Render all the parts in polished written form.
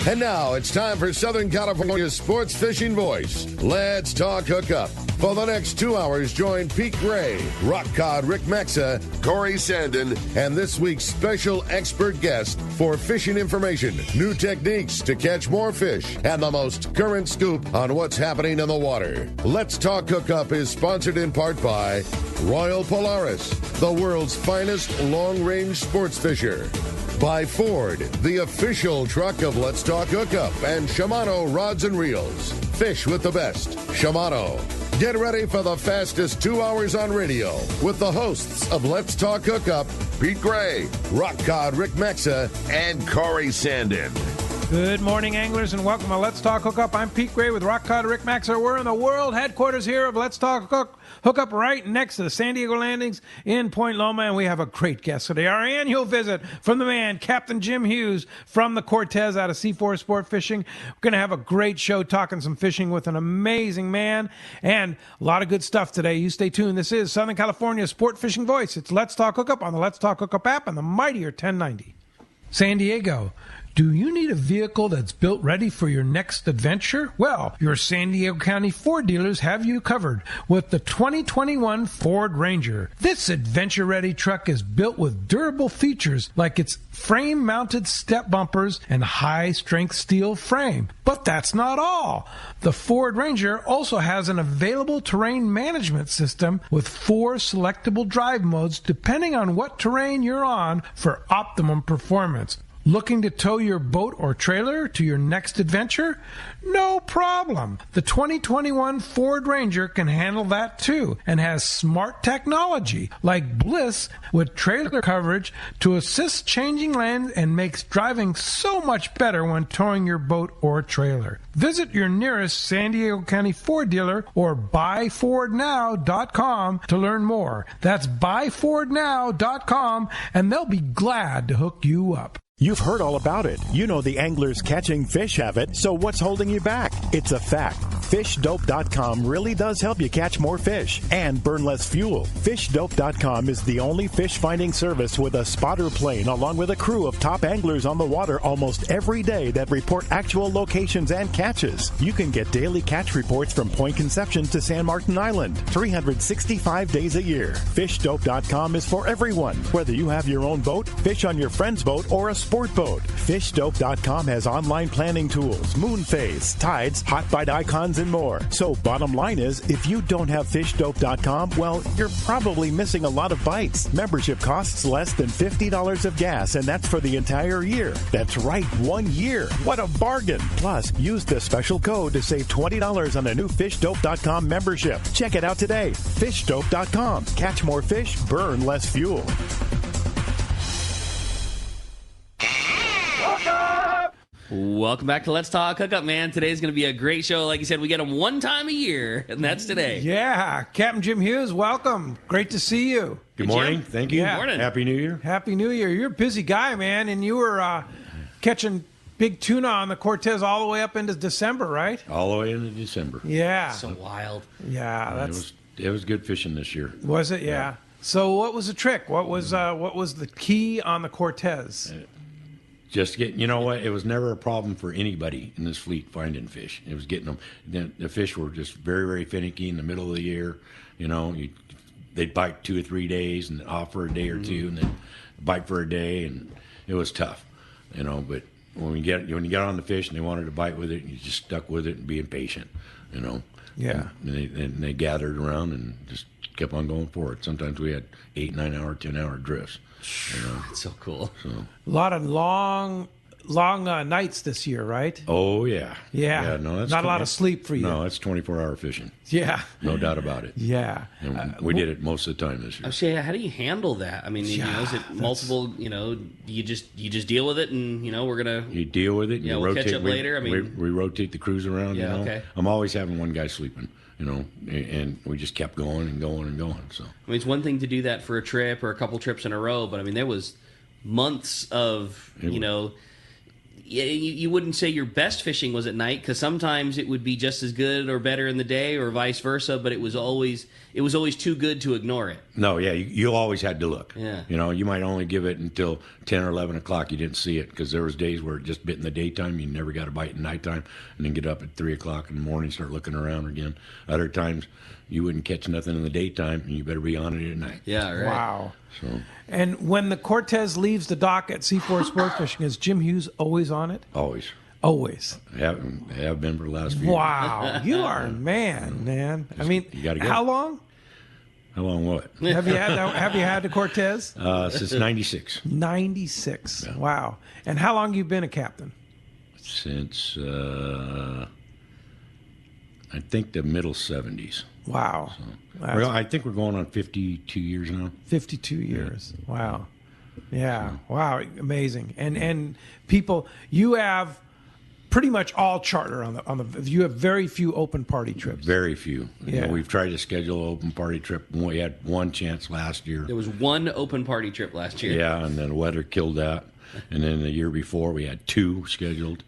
And now it's time for Southern California's sports fishing voice. Let's talk hookup. For the next 2 hours, join Pete Gray, Rock Cod Rick Maxa, Corey Sandin, and this week's special expert guest for fishing information, new techniques to catch more fish, and the most current scoop on what's happening in the water. Let's Talk Hookup is sponsored in part by Royal Polaris, the world's finest long-range sports fisher. By Ford, the official truck of Let's Talk Hookup, and Shimano Rods and Reels. Fish with the best. Shimano. Get ready for the fastest 2 hours on radio with the hosts of Let's Talk Hookup, Pete Gray, Rock Cod Rick Maxa, and Corey Sandin. Good morning, anglers, and welcome to Let's Talk Hookup. I'm Pete Gray with Rock Cod Rick Maxa. We're in the world headquarters here of Let's Talk Hookup right next to the San Diego Landings in Point Loma, and we have a great guest today. Our annual visit from the man, Captain Jim Hughes from the Cortez out of C4 Sport Fishing. We're going to have a great show talking some fishing with an amazing man and a lot of good stuff today. You stay tuned. This is Southern California's Sport Fishing Voice. It's Let's Talk Hookup on the Let's Talk Hookup app and the mightier 1090. San Diego. Do you need a vehicle that's built ready for your next adventure? Well, your San Diego County Ford dealers have you covered with the 2021 Ford Ranger. This adventure-ready truck is built with durable features like its frame-mounted step bumpers and high-strength steel frame. But that's not all. The Ford Ranger also has an available terrain management system with 4 selectable drive modes depending on what terrain you're on for optimum performance. Looking to tow your boat or trailer to your next adventure? No problem. The 2021 Ford Ranger can handle that too and has smart technology like Bliss with trailer coverage to assist changing lanes and makes driving so much better when towing your boat or trailer. Visit your nearest San Diego County Ford dealer or buyfordnow.com to learn more. That's buyfordnow.com and they'll be glad to hook you up. You've heard all about it. You know the anglers catching fish have it, so what's holding you back? It's a fact. FishDope.com really does help you catch more fish and burn less fuel. FishDope.com is the only fish finding service with a spotter plane along with a crew of top anglers on the water almost every day that report actual locations and catches. You can get daily catch reports from Point Conception to San Martin Island, 365 days a year. FishDope.com is for everyone, whether you have your own boat, fish on your friend's boat, or a sport boat. FishDope.com has online planning tools, moon phase, tides, hot bite icons, and more. So bottom line is, if you don't have FishDope.com, well, you're probably missing a lot of bites. Membership costs less than $50 of gas, and that's for the entire year. That's right, 1 year. What a bargain. Plus, use the special code to save $20 on a new FishDope.com membership. Check it out today. FishDope.com. Catch more fish, burn less fuel. Welcome back to Let's Talk Hookup, man. Today's going to be a great show. Like you said, we get them one time a year, and that's today. Yeah. Captain Jim Hughes, welcome. Great to see you. Good morning. Jim. Thank you. Yeah. Good morning. Happy New Year. Happy New Year. You're a busy guy, man, and you were catching big tuna on the Cortez all the way up into December, right? All the way into December. Yeah. So wild. Yeah. It was good fishing this year. Was it? Yeah. So what was the trick? What was the key on the Cortez? Just you know what? It was never a problem for anybody in this fleet finding fish. It was getting them. The fish were just very, very finicky in the middle of the year. You know, they'd bite 2 or 3 days and off for a day or two, and then bite for a day, and it was tough. You know, but when you get on the fish and they wanted to bite with it, you just stuck with it and being patient. You know. Yeah. And they gathered around and just kept on going forward. Sometimes we had 8, 9 hour, 10 hour drifts. You know? That's so cool. So. A lot of long nights this year, right? Oh, yeah. Yeah. No, that's not a lot of sleep for you. No, it's 24-hour fishing. Yeah. No doubt about it. Yeah. And we did it most of the time this year. I say, how do you handle that? I mean, is it multiple? You know, you just deal with it, and we're gonna. You deal with it. Yeah, we'll rotate, catch up later. I mean, we rotate the crews around. Yeah, you know? okay. I'm always having one guy sleeping. You know, and we just kept going and going and going. So I mean, it's one thing to do that for a trip or a couple trips in a row, but I mean, there was months of you wouldn't say your best fishing was at night, because sometimes it would be just as good or better in the day, or vice versa. But it was always too good to ignore it. No, yeah, you always had to look. Yeah. You know, you might only give it until 10 or 11 o'clock. You didn't see it because there was days where it just bit in the daytime. You never got a bite in nighttime, and then get up at 3 o'clock in the morning, start looking around again. Other times, you wouldn't catch nothing in the daytime, and you better be on it at night. Yeah, right. Wow. So And when the Cortez leaves the dock at C4 Sport Fishing, is Jim Hughes always on it? always. Always. Have been for the last few years. Wow. You are a man. I mean, you gotta go. how long How long what? have you had the Cortez? Since 96. 96. Wow. And how long you been a captain? Since, I think the middle 70s. Wow. That's Well, I think we're going on 52 years now. 52 years. Wow. Yeah. Wow. Amazing. And people, you have pretty much all charter on the. You have very few open party trips. Very few. You Yeah. know, we've tried to schedule an open party trip. We had one chance last year. There was one open party trip last year. Yeah, and then the weather killed that. And then the year before, we had 2 scheduled.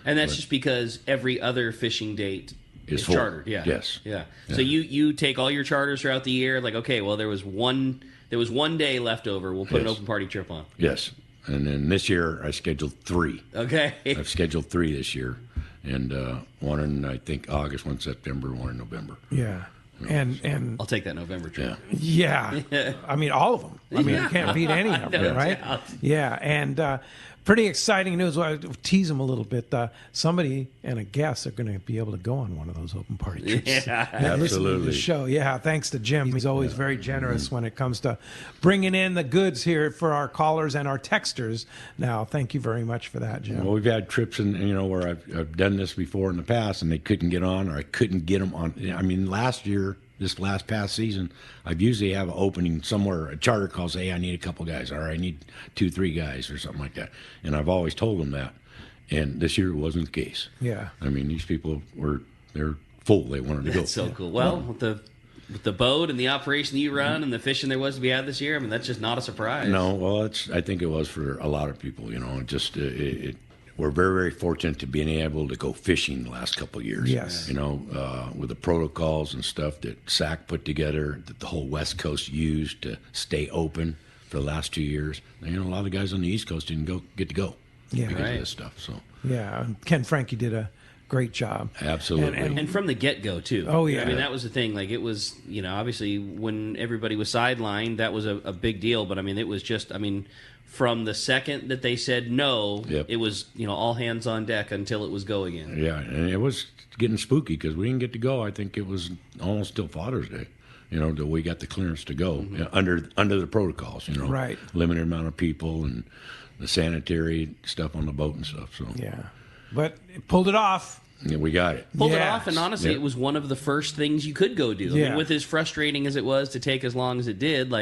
And that's just because every other fishing date is full. chartered. Yeah. Yes. Yeah. So you take all your charters throughout the year. Like, okay, well, there was one day left over. We'll put an Yes. open party trip on. Yes. And then this year, I scheduled 3. Okay. I've scheduled 3 this year. And one in, I think, August, one in September, one in November. Yeah. And I'll take that November trip. Yeah. yeah, I mean all of them. I mean you can't beat any of them, No right? doubt. Yeah, and pretty exciting news. Well, I'll tease them a little bit. Somebody and a guest are going to be able to go on one of those open party trips. Yeah. Listen to the Absolutely. show. Yeah, thanks to Jim. He's always very generous when it comes to bringing in the goods here for our callers and our texters. Now, thank you very much for that, Jim. Well, we've had trips, where I've done this before in the past, and they couldn't get on, or I couldn't get them on. I mean, this last past season, I've usually have an opening somewhere. A charter calls, hey, I need a couple guys, or I need 2-3 guys, or something like that. And I've always told them that. And this year it wasn't the case. Yeah. I mean, these people they're full. They wanted to go. That's so cool. Well, with the boat and the operation that you run and the fishing there was to be had this year, I mean, that's just not a surprise. No, well, I think it was for a lot of people. We're very, very fortunate to being able to go fishing the last couple of years. Yes. With the protocols and stuff that SAC put together, that the whole West Coast used to stay open for the last 2 years. A lot of guys on the East Coast didn't get to go Yeah. because Right. of this stuff. So Yeah, and Ken Frankie did a great job. absolutely. And from the get-go, too. Oh, yeah. I mean, that was the thing. Like, it was, obviously, when everybody was sidelined, that was a big deal. But, I mean, it was just, from the second that they said no, Yep. it was, all hands on deck until it was go again. Yeah, and it was getting spooky because we didn't get to go. I think it was almost till Father's Day, that we got the clearance to go under the protocols. Right. Limited amount of people and the sanitary stuff on the boat and stuff. So Yeah, but it pulled it off. yeah, we got it. Pulled it Yes. off, and honestly, Yep. it was one of the first things you could go do. I Yeah. mean, with as frustrating as it was to take as long as it did,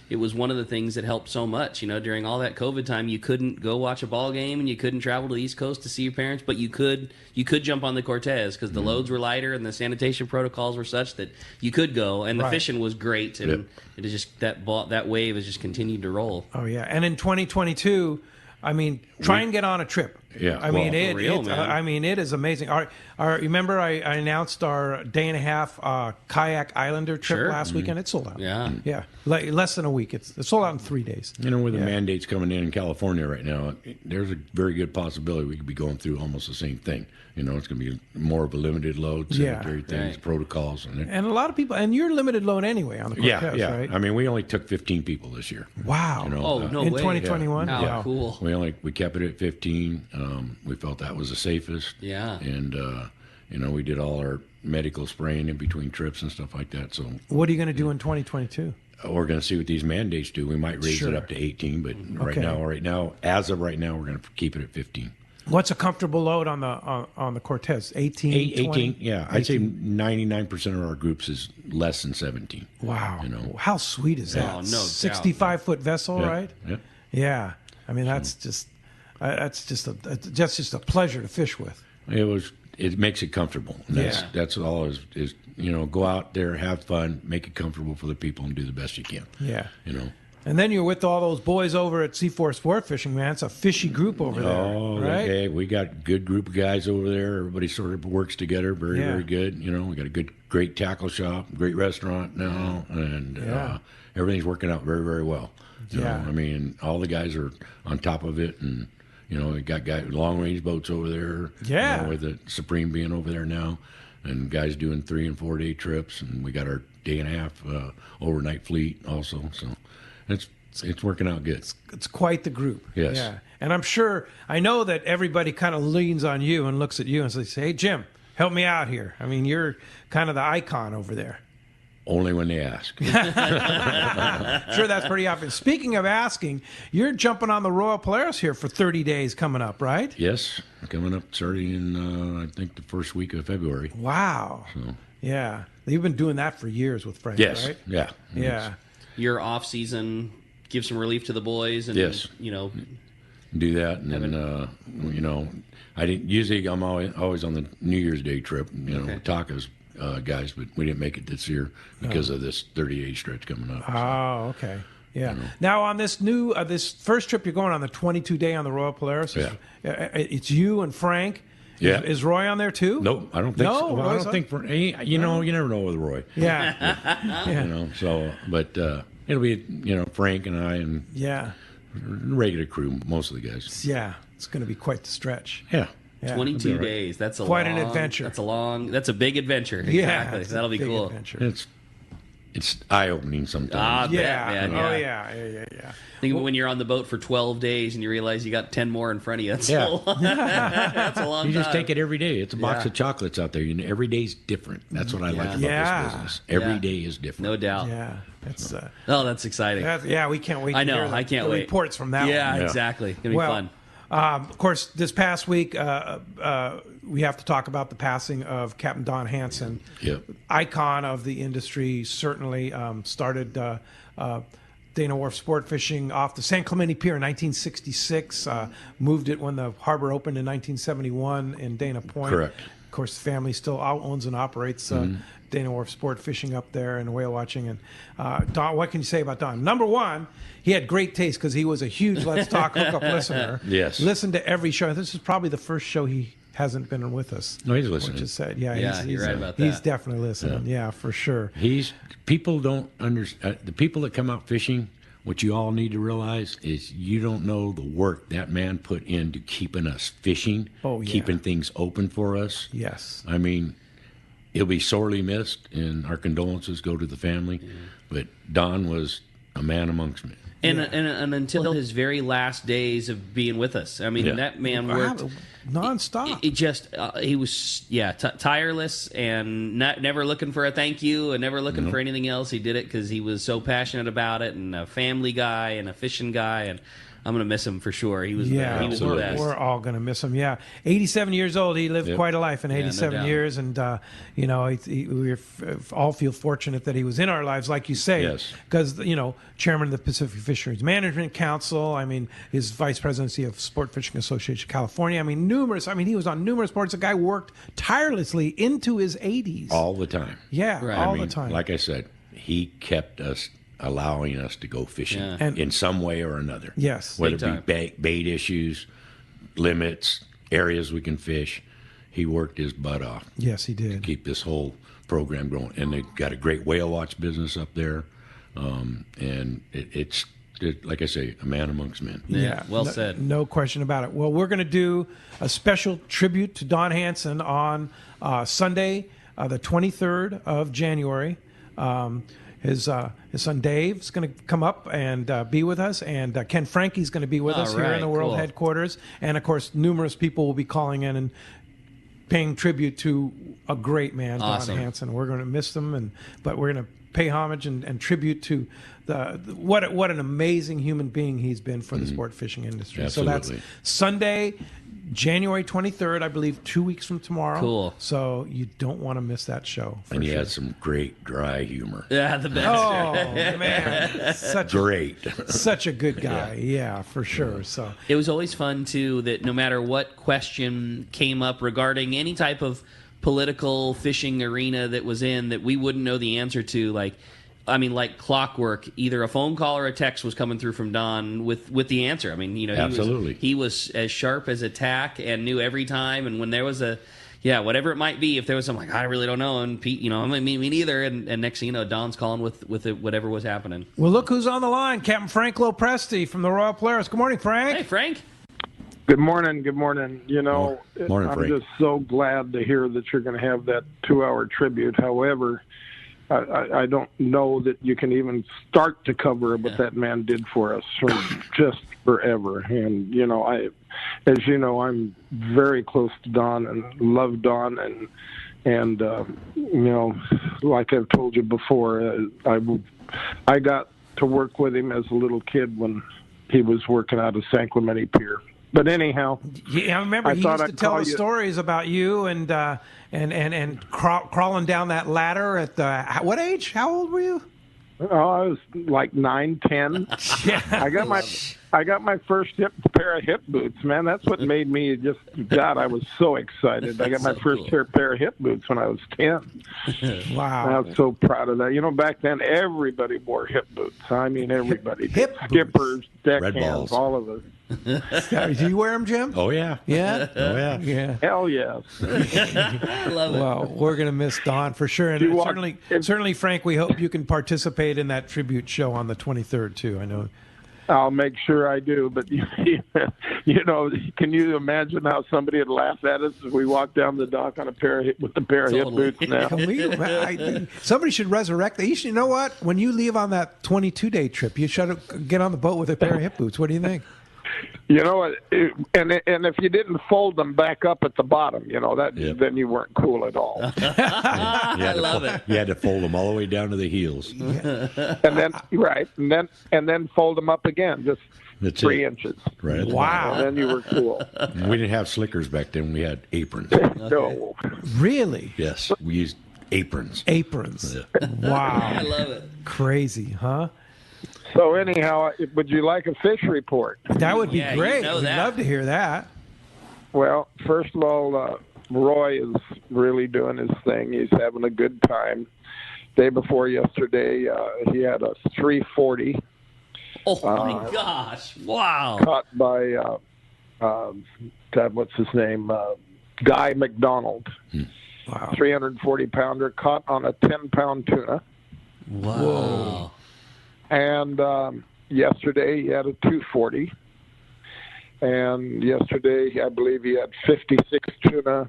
it was one of the things that helped so much. During all that COVID time, you couldn't go watch a ball game, and you couldn't travel to the East Coast to see your parents, but you could jump on the Cortez because the loads were lighter and the sanitation protocols were such that you could go, and the Right. fishing was great, and Yep. it is just that wave has just continued to roll. Oh yeah, and in 2022, try and get on a trip. Yeah, I mean, well, for real, man. it is amazing. Remember, I announced our day and a half kayak islander trip Sure. last weekend. It sold out. Yeah. yeah, less than a week. It's sold out in 3 days. With the Yeah. mandates coming in California right now, there's a very good possibility we could be going through almost the same thing. It's going to be more of a limited load, Yeah. sanitary things, Right. protocols, And a lot of people, and you're limited load anyway on the Cortez, yeah. right? I mean, we only took 15 people this year. Wow. Oh, no in way. 2021. How Wow. cool. We kept it at 15. We felt that was the safest. Yeah. And we did all our medical spraying in between trips and stuff like that. So What are you going to do in 2022? we're going to see what these mandates do. We might raise Sure. it up to 18, but Okay. right now, as of right now, we're going to keep it at 15. What's a comfortable load on the Cortez? 18, 18, 20? yeah. I'd say 99% of our groups is less than 17. Wow. How sweet is that? Oh, no doubt. 65-foot vessel, Yeah, right? yeah. Yeah. That's just a pleasure to fish with. It makes it comfortable. And Yeah. that's all go out there, have fun, make it comfortable for the people, and do the best you can. Yeah. And then you're with all those boys over at C4 Sport Fishing, man. It's a fishy group over there, right? Hey, we got a good group of guys over there. Everybody sort of works together very good. You know, we got a great tackle shop, great restaurant now, and everything's working out very, very well. You know, I mean, all the guys are on top of it, and, you know, we got long-range boats over there. Yeah. You know, with the Supreme being over there now, and guys doing 3- and 4-day trips, and we got our day-and-a-half overnight fleet also, so... It's working out good. It's quite the group. Yes. Yeah. And I'm sure, I know that everybody kind of leans on you and looks at you and says, hey, Jim, help me out here. I mean, you're kind of the icon over there. Only when they ask. Sure, that's pretty obvious. Speaking of asking, you're jumping on the Royal Polaris here for 30 days coming up, right? Yes. Coming up starting in, I think, the first week of February. Wow. So. Yeah. You've been doing that for years with Frank, yes. right? Yeah. Yeah. Your off season, give some relief to the boys, and you know, do that, and then you know, I didn't usually. I'm always on the New Year's Day trip. You know, Taka's guys, but we didn't make it this year because of this 30-day stretch coming up. Oh, okay. Yeah. Now on this new this first trip you're going on, the 22-day on the Royal Polaris. It's you and Frank. Yeah. Is Roy on there too? Nope, I don't think so. Well, I Roy's don't think for you know, you never know with Roy. Yeah. You know, so but it'll be, you know, Frank and I and regular crew, most of the guys. Yeah, it's going to be quite the stretch. Yeah. 22 days. That's quite an adventure. That's a big adventure. Exactly. Yeah, that'll be cool. Adventure. It's eye-opening sometimes. Yeah. Man, Oh yeah. Think when you're on the boat for 12 days and you realize you got 10 more in front of you. That's a long time. You just take it every day. It's a box of chocolates out there. You know, every day's different. That's what I like about this business. Every day is different. No doubt. Yeah. It's that's exciting. we can't wait. I know. To hear I can't the wait. Reports from that. Yeah, one. exactly. It's gonna be fun. Of course, this past week we have to talk about the passing of Captain Don Hanson, icon of the industry. Certainly started Dana Wharf Sport Fishing off the San Clemente Pier in 1966. Moved it when the harbor opened in 1971 in Dana Point. Correct. Of course, the family still owns and operates Dana Wharf Sport Fishing up there and whale watching. And Don, what can you say about Don? Number one, he had great taste because he was a huge Let's Talk Hookup listener. Yes. Listened to every show. This is probably the first show he hasn't been with us. No, he's listening. Which is sad. You're right about that. He's definitely listening. Yeah, for sure. People don't understand. The people that come out fishing, what you all need to realize is you don't know the work that man put into keeping us fishing, keeping things open for us. Yes. I mean, he'll be sorely missed, and our condolences go to the family. But Don was a man amongst men. And until his very last days of being with us, I mean, that man worked nonstop. He was tireless and never looking for a thank you and never looking for anything else. He did it because he was so passionate about it, and a family guy and a fishing guy, and I'm going to miss him for sure. He was the best. We're all going to miss him. Yeah, 87 years old. He lived quite a life in 87 years, and you know, we all feel fortunate that he was in our lives, like you say, because you know, chairman of the Pacific Fisheries Management Council. I mean, his vice presidency of Sport Fishing Association of California. I mean, numerous. I mean, he was on numerous boards. The guy worked tirelessly into his 80s, all the time. Yeah, all the time. Like I said, he kept us. Allowing us to go fishing in some way or another. Yes. Whether it be bait issues, limits, areas we can fish. He worked his butt off. Yes, he did. To keep this whole program going. And they got a great whale watch business up there. And it's like I say, a man amongst men. Yeah, well said. No question about it. Well, we're going to do a special tribute to Don Hanson on Sunday, the 23rd of January. His son Dave is going to come up and be with us, and Ken Frankie's going to be with us here in the World Headquarters, and of course numerous people will be calling in and paying tribute to a great man, Don Hanson. We're going to miss them, but we're going to pay homage and tribute to what an amazing human being he's been for the sport fishing industry. Absolutely. So that's Sunday, January 23rd, I believe, 2 weeks from tomorrow. Cool. So you don't want to miss that show. And he has some great dry humor. Yeah, the best. Oh, man. Such a good guy. Yeah, for sure. So it was always fun, too, that no matter what question came up regarding any type of political fishing arena that was in that we wouldn't know the answer to, like, I mean, like clockwork, either a phone call or a text was coming through from Don with the answer. I mean, Absolutely. He was as sharp as a tack and knew every time. And when there was whatever it might be, if there was something like, I really don't know, and Pete, me neither. And next thing you know, Don's calling with whatever was happening. Well, look who's on the line, Captain Frank Lopresti from the Royal Polaris. Good morning, Frank. Hey, Frank. Good morning. Good morning. Morning, I'm Frank. just so glad to hear that you're going to have that 2-hour tribute. However, I don't know that you can even start to cover what that man did for us for just forever. And, as you know, I'm very close to Don and love Don. And like I've told you before, I got to work with him as a little kid when he was working out of San Clemente Pier. But anyhow, I remember he used to tell us stories about you and crawling down that ladder at what age? How old were you? Oh, I was like 9, 10. Yeah. I got my first pair of hip boots, man. That's what made me I was so excited. I got my first pair of hip boots when I was 10. Wow. I was so proud of that. Back then everybody wore hip boots. I mean, everybody. Hip Skippers, Red deckhands, balls. all of us. Do you wear them, Jim? Oh, yeah. Yeah? Oh, yeah. Yeah. Hell yes. I love it. Well, we're going to miss Don for sure. And certainly, Frank, we hope you can participate in that tribute show on the 23rd, too. I know. I'll make sure I do. But, can you imagine how somebody would laugh at us as we walk down the dock on with a pair of hip boots now? Somebody should resurrect that. You know what? When you leave on that 22-day trip, you should get on the boat with a pair of hip boots. What do you think? And if you didn't fold them back up at the bottom, then you weren't cool at all. I love it. You had to fold them all the way down to the heels. and then fold them up again, just That's 3 it. inches. Right. Wow. And then you were cool. We didn't have slickers back then. We had aprons. No. Really? Yes, we used aprons. Aprons. Yeah. Wow. I love it. Crazy, huh? So anyhow, would you like a fish report? That would be great. We'd love to hear that. Well, first of all, Roy is really doing his thing. He's having a good time. Day before yesterday, he had a 340. Oh, my gosh. Wow. Caught by, what's his name? Guy McDonald. Wow. 340-pounder caught on a 10-pound tuna. Wow. Whoa. And yesterday he had a 240. And yesterday, I believe he had 56 tuna.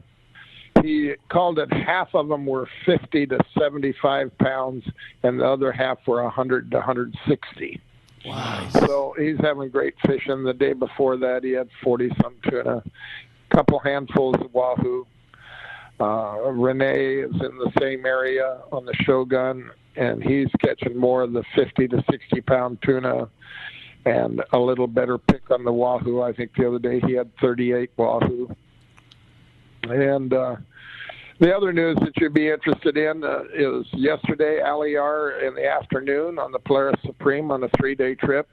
He called it half of them were 50 to 75 pounds, and the other half were 100 to 160. Wow. So he's having great fishing. The day before that, he had 40-some tuna, a couple handfuls of wahoo. Renee is in the same area on the Shogun, and he's catching more of the 50 to 60-pound tuna and a little better pick on the wahoo. I think the other day he had 38 wahoo. And the other news that you'd be interested in is yesterday, Aliar in the afternoon on the Polaris Supreme on a 3-day trip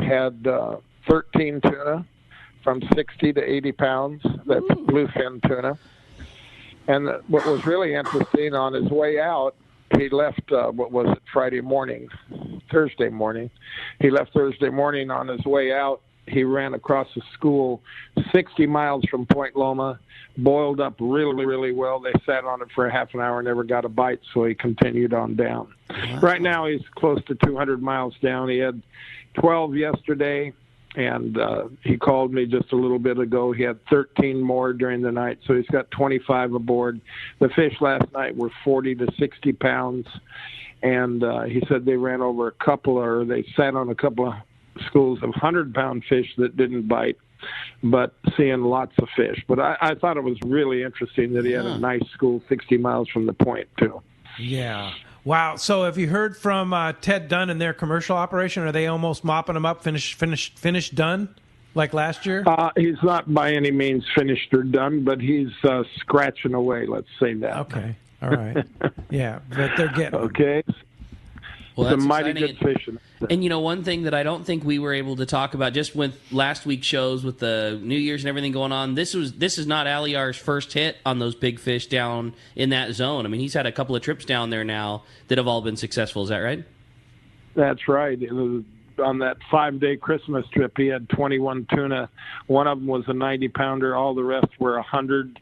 had 13 tuna from 60 to 80 pounds. That's bluefin tuna. And what was really interesting, on his way out, he left, Thursday morning. He left Thursday morning. On his way out, he ran across the school 60 miles from Point Loma, boiled up really, really well. They sat on it for a half an hour, never got a bite, so he continued on down. Wow. Right now, he's close to 200 miles down. He had 12 yesterday, and he called me just a little bit ago. He had 13 more during the night, so he's got 25 aboard. The fish last night were 40 to 60 pounds, and he said they ran over they sat on a couple of schools of 100-pound fish that didn't bite, but seeing lots of fish. But I thought it was really interesting that he had a nice school 60 miles from the point, too. Yeah. Wow. So have you heard from Ted Dunn and their commercial operation? Are they almost mopping them up, finished done, like last year? He's not by any means finished or done, but he's scratching away, let's say that. Okay. All right. Yeah, but they're getting Okay. Well, some that's mighty exciting. good fishing. And, one thing that I don't think we were able to talk about just with last week's shows with the New Year's and everything going on, this is not Aliar's first hit on those big fish down in that zone. I mean, he's had a couple of trips down there now that have all been successful. Is that right? That's right. It was on that 5-day Christmas trip, he had 21 tuna. One of them was a 90-pounder. All the rest were 100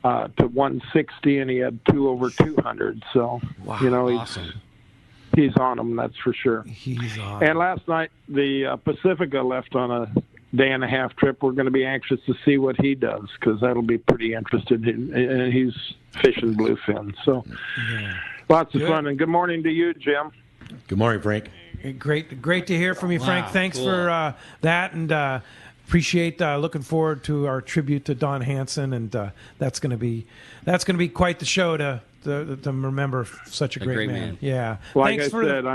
to 160, and he had 2 over 200. So, Wow, awesome. He's on them, that's for sure. He's on. And last night, the Pacifica left on a day-and-a-half trip. We're going to be anxious to see what he does, because that'll be pretty interesting. And he's fishing bluefin. So lots of fun. And good morning to you, Jim. Good morning, Frank. Great to hear from you, Frank. Wow, Thanks cool. for that, and appreciate. Looking forward to our tribute to Don Hanson, and that's going to be quite the show to remember such a great man. Yeah. Like Thanks I said,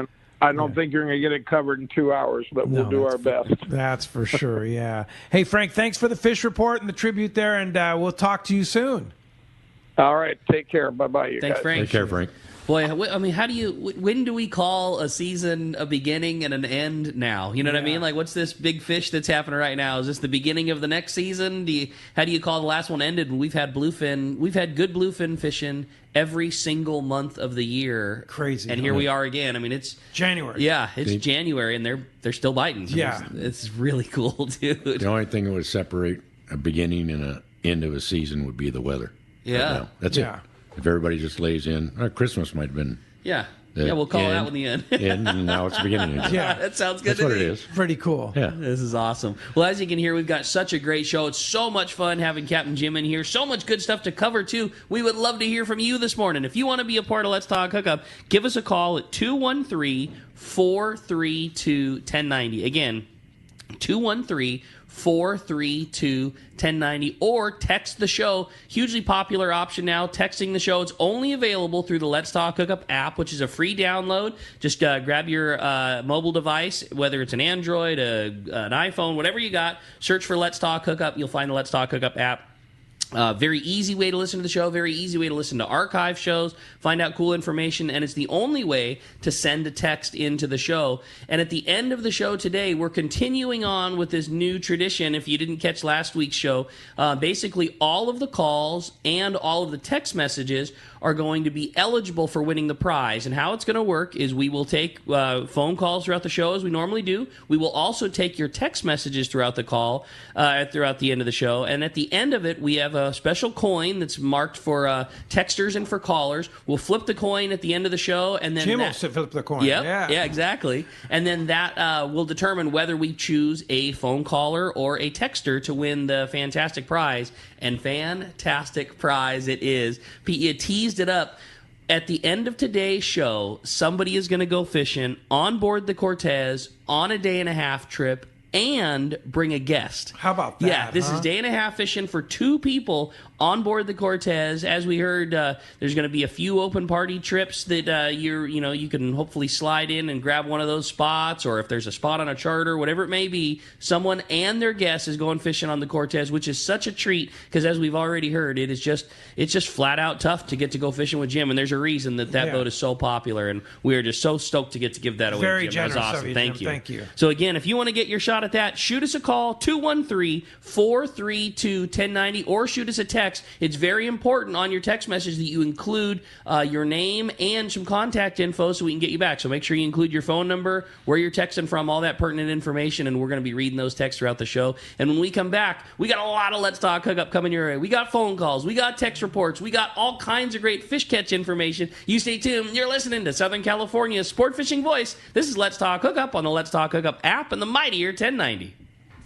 I don't think you're going to get it covered in 2 hours, but we'll do our best. That's for sure. Yeah. Hey, Frank. Thanks for the fish report and the tribute there, and we'll talk to you soon. All right. Take care. Bye-bye, you Thanks, guys. Frank. Take care, Frank. Boy, I mean, when do we call a season a beginning and an end now? You know what I mean? Like, what's this big fish that's happening right now? Is this the beginning of the next season? How do you call the last one ended? We've had good bluefin fishing every single month of the year. Crazy. And here we are again. I mean, it's January. Yeah, it's January, and they're still biting. Yeah. It's really cool, dude. The only thing that would separate a beginning and an end of a season would be the weather. Yeah. Right now. That's it. If everybody just lays in, Christmas might have been. Yeah. We'll call that one the end. And now it's the beginning again. Yeah. That sounds good That's to what me. it is. Pretty cool. Yeah. This is awesome. Well, as you can hear, we've got such a great show. It's so much fun having Captain Jim in here. So much good stuff to cover, too. We would love to hear from you this morning. If you want to be a part of Let's Talk Hookup, give us a call at 213-432-1090. Again, 213-432-1090, or text the show. Hugely popular option now, texting the show. It's only available through the Let's Talk Hookup app, which is a free download. Just grab your mobile device, whether it's an Android, an iPhone, whatever you got. Search for Let's Talk Hookup. You'll find the Let's Talk Hookup app. Very easy way to listen to the show, very easy way to listen to archive shows, find out cool information, and it's the only way to send a text into the show. And at the end of the show today, we're continuing on with this new tradition. If you didn't catch last week's show, basically all of the calls and all of the text messages are going to be eligible for winning the prize. And how it's going to work is we will take phone calls throughout the show as we normally do. We will also take your text messages throughout the call, throughout the end of the show. And at the end of it, we have a special coin that's marked for texters and for callers. We'll flip the coin at the end of the show, and then Jim will flip the coin. Yep, Yeah, exactly. And then that will determine whether we choose a phone caller or a texter to win the fantastic prize. And fantastic prize it is. You teased it up. At the end of today's show, somebody is going to go fishing on board the Cortez on a day-and-a-half trip and bring a guest. How about that? Yeah, this is day-and-a-half fishing for 2 people on board the Cortez. As we heard, there's going to be a few open party trips that you can hopefully slide in and grab one of those spots, or if there's a spot on a charter, whatever it may be, someone and their guest is going fishing on the Cortez, which is such a treat because, as we've already heard, it's just flat out tough to get to go fishing with Jim, and there's a reason that boat is so popular, and we are just so stoked to get to give that away. Very Jim. generous That was awesome. of you, Thank Jim. you. Thank you. So again, if you want to get your shot at that, shoot us a call, 213-432-1090, or shoot us a text. It's very important on your text message that you include your name and some contact info so we can get you back. So make sure you include your phone number, where you're texting from, all that pertinent information, and we're going to be reading those texts throughout the show. And when we come back, we got a lot of Let's Talk Hookup coming your way. We got phone calls, we got text reports, we got all kinds of great fish catch information. You stay tuned. You're listening to Southern California's sport fishing voice. This is Let's Talk Hookup on the Let's Talk Hookup app and the mightier 1090.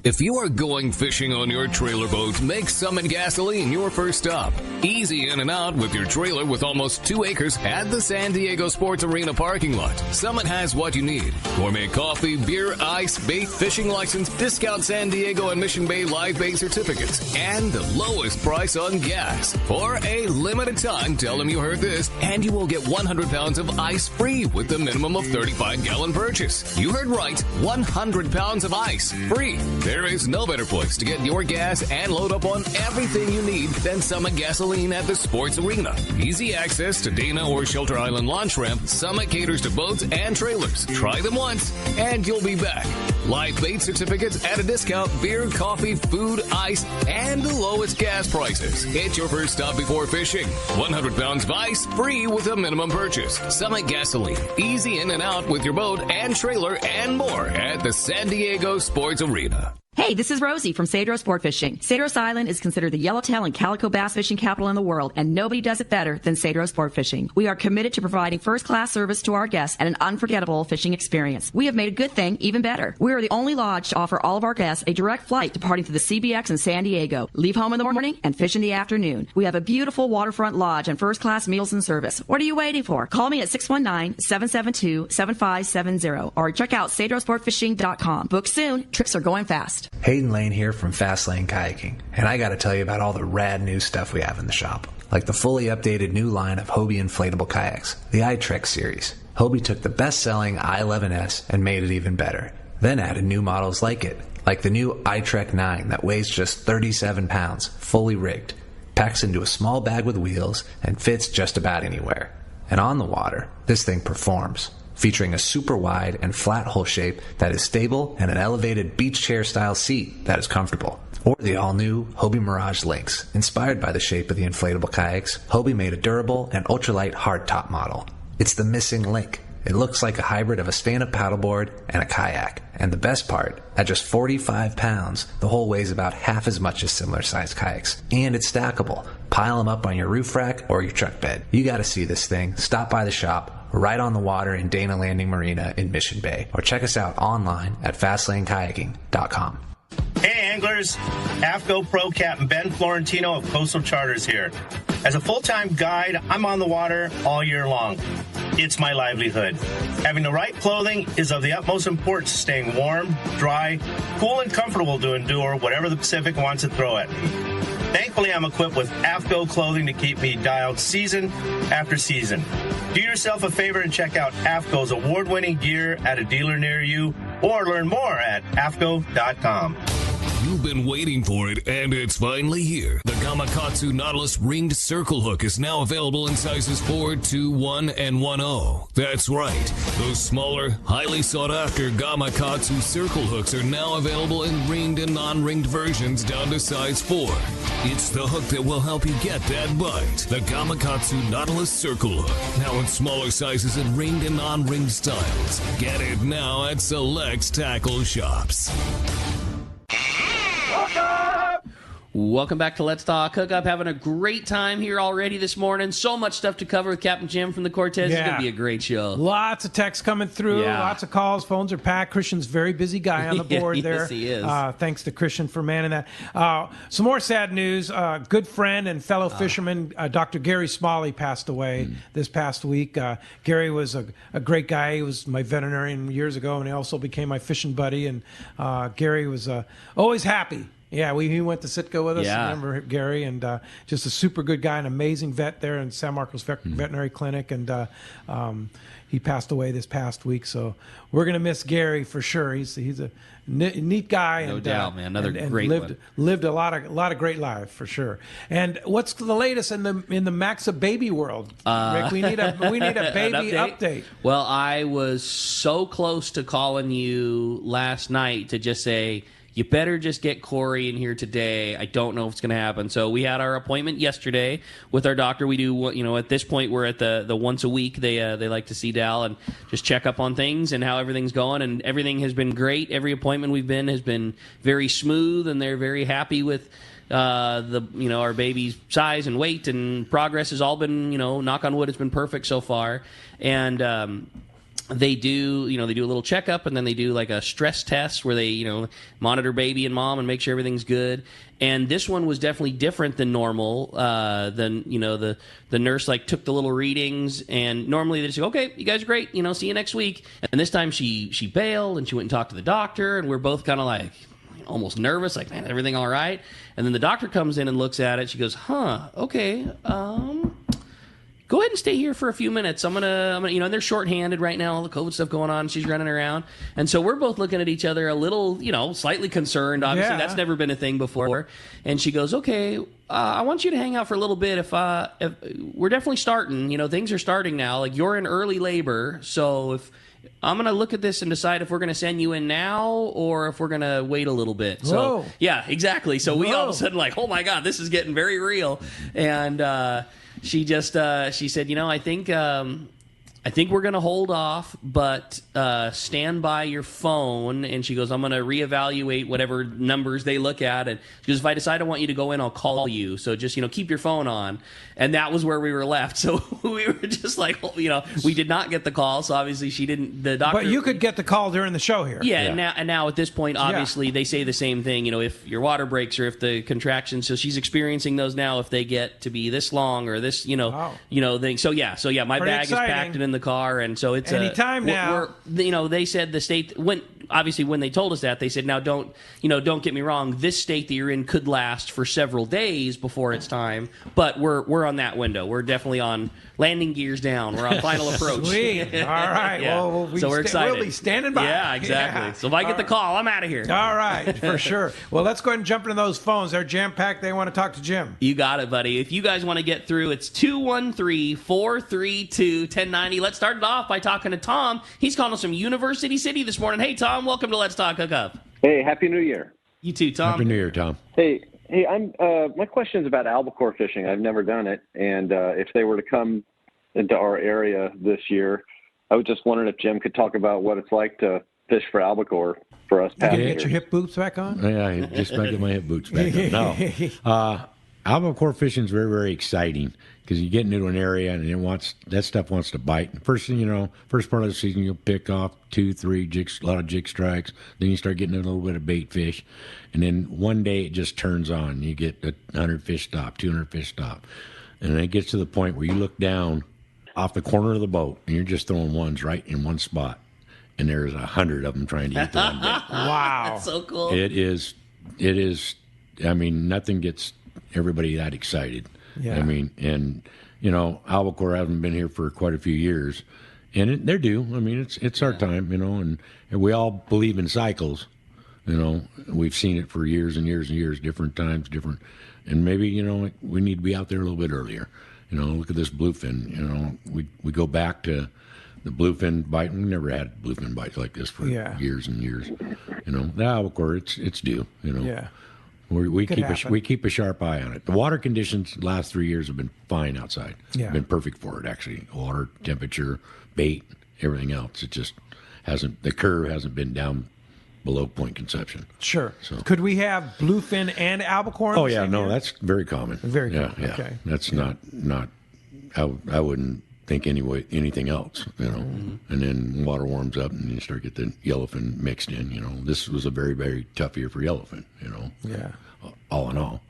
If you are going fishing on your trailer boat, make Summit Gasoline your first stop. Easy in and out with your trailer with almost 2 acres at the San Diego Sports Arena parking lot. Summit has what you need: gourmet coffee, beer, ice, bait, fishing license, discount San Diego and Mission Bay live bait certificates, and the lowest price on gas. For a limited time, tell them you heard this, and you will get 100 pounds of ice free with the minimum of 35-gallon purchase. You heard right, 100 pounds of ice free. There is no better place to get your gas and load up on everything you need than Summit Gasoline at the Sports Arena. Easy access to Dana or Shelter Island launch ramp, Summit caters to boats and trailers. Try them once, and you'll be back. Live bait certificates at a discount, beer, coffee, food, ice, and the lowest gas prices. It's your first stop before fishing. 100 pounds of ice, free with a minimum purchase. Summit Gasoline, easy in and out with your boat and trailer and more at the San Diego Sports Arena. Hey, this is Rosie from Cedro Sport Fishing. Cedros Island is considered the yellowtail and calico bass fishing capital in the world, and nobody does it better than Cedro Sport Fishing. We are committed to providing first-class service to our guests and an unforgettable fishing experience. We have made a good thing even better. We are the only lodge to offer all of our guests a direct flight departing to the CBX in San Diego. Leave home in the morning and fish in the afternoon. We have a beautiful waterfront lodge and first-class meals and service. What are you waiting for? Call me at 619-772-7570 or check out cedrosportfishing.com. Book soon. Trips are going fast. Hayden Lane here from Fastlane Kayaking, and I gotta tell you about all the rad new stuff we have in the shop. Like the fully updated new line of Hobie inflatable kayaks, the iTrek series. Hobie took the best-selling i11S and made it even better, then added new models like it, like the new iTrek 9 that weighs just 37 pounds, fully rigged, packs into a small bag with wheels, and fits just about anywhere. And on the water, this thing performs, featuring a super wide and flat hull shape that is stable and an elevated beach chair style seat that is comfortable. Or the all-new Hobie Mirage Lynx. Inspired by the shape of the inflatable kayaks, Hobie made a durable and ultralight hardtop model. It's the missing link. It looks like a hybrid of a stand-up paddleboard and a kayak. And the best part, at just 45 pounds, the hull weighs about half as much as similar-sized kayaks. And it's stackable. Pile them up on your roof rack or your truck bed. You gotta see this thing. Stop by the shop. Right on the water in Dana Landing Marina in Mission Bay. Or check us out online at FastlaneKayaking.com. Hey anglers, AFCO Pro Captain Ben Florentino of Coastal Charters here. As a full-time guide, I'm on the water all year long. It's my livelihood. Having the right clothing is of the utmost importance to staying warm, dry, cool, and comfortable to endure whatever the Pacific wants to throw at me. Thankfully, I'm equipped with AFCO clothing to keep me dialed season after season. Do yourself a favor and check out AFCO's award-winning gear at a dealer near you, or learn more at AFCO.com. You've been waiting for it, and it's finally here. The Gamakatsu Nautilus Ringed Circle Hook is now available in sizes 4, 2, 1, and 1/0. That's right. Those smaller, highly sought-after Gamakatsu circle hooks are now available in ringed and non-ringed versions down to size 4. It's the hook that will help you get that bite. The Gamakatsu Nautilus Circle Hook. Now in smaller sizes in ringed and non-ringed styles. Get it now at select tackle shops. Welcome back to Let's Talk Hookup. Having a great time here already this morning. So much stuff to cover with Captain Jim from the Cortez. Yeah. It's going to be a great show. Lots of texts coming through. Yeah. Lots of calls. Phones are packed. Christian's a very busy guy on the board there. Yes, he is. Thanks to Christian for manning that. Some more sad news. Good friend and fellow fisherman, Dr. Gary Smalley, passed away this past week. Gary was a great guy. He was my veterinarian years ago, and he also became my fishing buddy. And Gary was always happy. Yeah, he went to Sitka with us. Yeah. I remember Gary, and just a super good guy, an amazing vet there in San Marcos Veterinary Clinic, and he passed away this past week. So we're gonna miss Gary for sure. He's a neat guy, No and doubt, man. Another great lived a lot of great life for sure. And what's the latest in the Maxa baby world, Rick? We need a baby update. Well, I was so close to calling you last night to just say, you better just get Corey in here today. I don't know if it's going to happen. So we had our appointment yesterday with our doctor. We do, at this point, we're at the once a week. They like to see Dal and just check up on things and how everything's going. And everything has been great. Every appointment we've been has been very smooth, and they're very happy with our baby's size and weight, and progress has all been, knock on wood, it's been perfect so far. And they do a little checkup, and then they do like a stress test where they, monitor baby and mom and make sure everything's good. And this one was definitely different than normal. The nurse took the little readings, and normally they just go, okay, you guys are great, see you next week. And this time she bailed, and she went and talked to the doctor, and we're both kind of almost nervous, man, everything all right? And then the doctor comes in and looks at it. She goes, okay, go ahead and stay here for a few minutes. I'm gonna, and they're shorthanded right now, all the COVID stuff going on. She's running around. And so we're both looking at each other a little, slightly concerned. Obviously, that's never been a thing before. And she goes, okay, I want you to hang out for a little bit. If we're definitely starting, things are starting now. Like, you're in early labor. So if I'm going to look at this and decide if we're going to send you in now or if we're going to wait a little bit. So, Whoa. yeah, exactly. So we all of a sudden like, oh my God, this is getting very real. And, she just she said, I think we're going to hold off, but stand by your phone. And she goes, I'm going to reevaluate whatever numbers they look at. And she goes, if I decide I want you to go in, I'll call you. So just, keep your phone on. And that was where we were left. So we were just like, we did not get the call. So obviously she didn't, the doctor. But you could get the call during the show here. Yeah. And now at this point, obviously they say the same thing, if your water breaks or if the contractions, so she's experiencing those now if they get to be this long or this, thing. So yeah, my Pretty bag exciting. is packed and in the car. And so it's anytime now. They said the state when they told us that, they said, now don't get me wrong, this state that you're in could last for several days before it's time, but we're on that window. We're definitely on landing gears down. We're on final approach. Sweet. All right. Yeah. Well, so we're excited. We'll be standing by. Yeah, exactly. Yeah. So if I get the call, I'm out of here. All right, for sure. Well, let's go ahead and jump into those phones. They're jam-packed. They want to talk to Jim. You got it, buddy. If you guys want to get through, it's 213-432-1090. Let's start it off by talking to Tom. He's calling us from University City this morning. Hey, Tom, welcome to Let's Talk Hookup. Hey, Happy New Year. You too, Tom. Happy New Year, Tom. Hey, I'm. My question is about albacore fishing. I've never done it, and if they were to come into our area this year, I was just wondering if Jim could talk about what it's like to fish for albacore for us You passengers. get your hip boots back on? Yeah, I just about get my hip boots back on. No. Albacore fishing is very, very exciting because you get into an area and that stuff wants to bite. First thing first part of the season, you'll pick off 2, 3 jigs, a lot of jig strikes. Then you start getting a little bit of bait fish. And then one day it just turns on. You get a 100 fish stop, 200 fish stop. And then it gets to the point where you look down off the corner of the boat and you're just throwing ones right in one spot. And there's 100 of them trying to eat the one bait. Wow. That's so cool. It is, nothing gets everybody that excited. Yeah. Albacore haven't been here for quite a few years, and they're due. It's our time, and we all believe in cycles. We've seen it for years and years and years, different times, and maybe, we need to be out there a little bit earlier. Look at this bluefin. We go back to the bluefin bite. We never had bluefin bites like this for years and years. The albacore, it's due. Yeah. We keep a sharp eye on it. The water conditions the last 3 years have been fine outside. Yeah. Been perfect for it, actually. Water, temperature, bait, everything else. It just the curve hasn't been down below point conception. Sure. So. Could we have bluefin and albacore? Oh yeah, no, that's very common. Very common. Yeah. Okay. That's not. I wouldn't think anything else. And then water warms up and you start get the yellowfin mixed in. This was a very, very tough year for yellowfin. Yeah. All in all,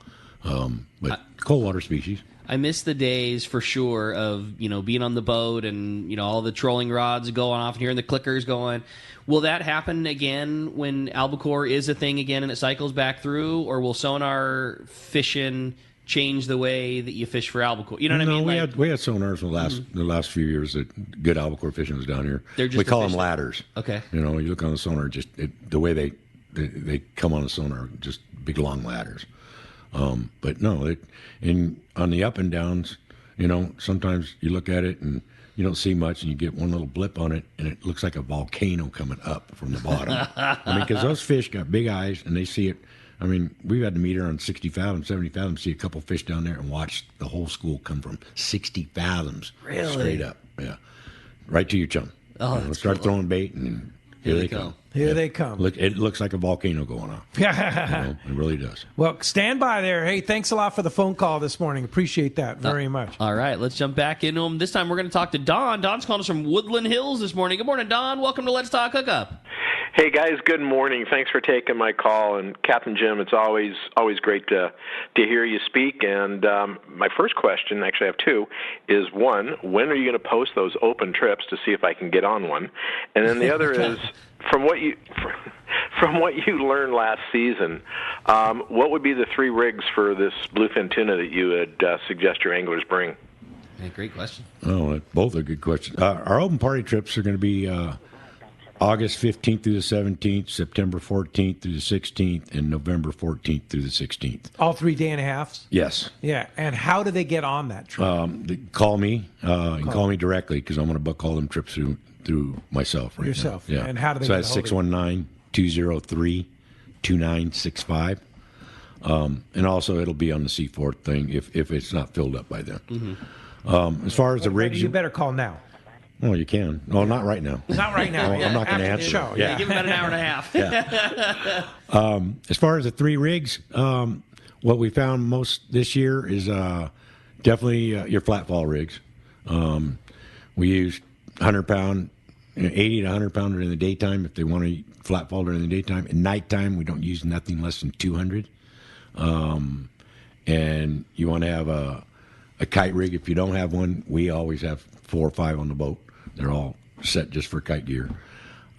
but cold water species. I miss the days for sure of being on the boat and all the trolling rods going off and hearing the clickers going. Will that happen again when albacore is a thing again and it cycles back through, or will sonar fishing change the way that you fish for albacore? You know what I mean? We had sonars the last few years that good albacore fishing was down here. We call them ladders. Okay. You look on the sonar, the way they come on the sonar, just big long ladders. But no, and on the up and downs, sometimes you look at it and you don't see much, and you get one little blip on it, and it looks like a volcano coming up from the bottom. Because those fish got big eyes, and they see it. We've had to meet her on 60 fathoms, 70 fathoms, see a couple fish down there, and watch the whole school come from 60 fathoms straight up. Yeah, right to your chum. Oh, start cool. throwing bait, and here they come. Here they come. Look, it looks like a volcano going off. It really does. Well, stand by there. Hey, thanks a lot for the phone call this morning. Appreciate that very much. All right, let's jump back into them. This time we're going to talk to Don. Don's calling us from Woodland Hills this morning. Good morning, Don. Welcome to Let's Talk Hookup. Hey guys, good morning. Thanks for taking my call. And Captain Jim, it's always great to hear you speak. And my first question, actually I have two, is one, when are you going to post those open trips to see if I can get on one? And then the other is, from what you learned last season, what would be the 3 rigs for this bluefin tuna that you would suggest your anglers bring? Yeah, great question. Oh, both are good questions. Our open party trips are going to be August 15th through the 17th, September 14th through the 16th, and November 14th through the 16th. All 3 day and a halves? Yes. Yeah. And how do they get on that trip? Call me and call me directly because I'm going to book all them trips through myself right Yourself. now. Yeah. And how do they so get that's 619-203-2965. And also it'll be on the C4 thing if it's not filled up by then. Mm-hmm. As far as the rigs, you better call now. Well, you can. Well, not right now. Not right now. I'm not going to answer. Show. Yeah, give them about an hour and a half. As far as the 3 rigs, what we found most this year is definitely your flat fall rigs. We use 100-pound, 80 to 100-pounder in the daytime if they want to flat fall during the daytime. At nighttime, we don't use nothing less than 200. And you want to have a kite rig. If you don't have one, we always have 4 or 5 on the boat. They're all set just for kite gear.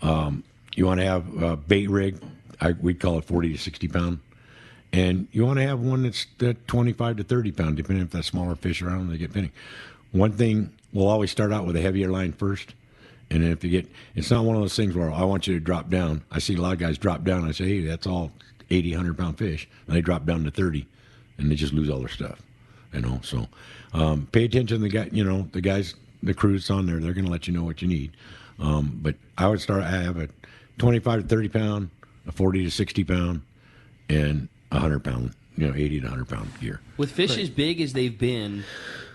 You want to have a bait rig. We'd call it 40 to 60 pound. And you want to have one that's 25 to 30 pound, depending if that's smaller fish around, they get finning. One thing, we'll always start out with a heavier line first. And then if you get, it's not one of those things where I want you to drop down. I see a lot of guys drop down. I say, hey, that's all 80, 100-pound fish. And they drop down to 30, and they just lose all their stuff. So pay attention to the guys, the crews on there. They're going to let you know what you need. But I would I have a 25 to 30 pound, a 40 to 60 pound, and 100 pound, 80 to 100 pound gear. With fish as big as they've been,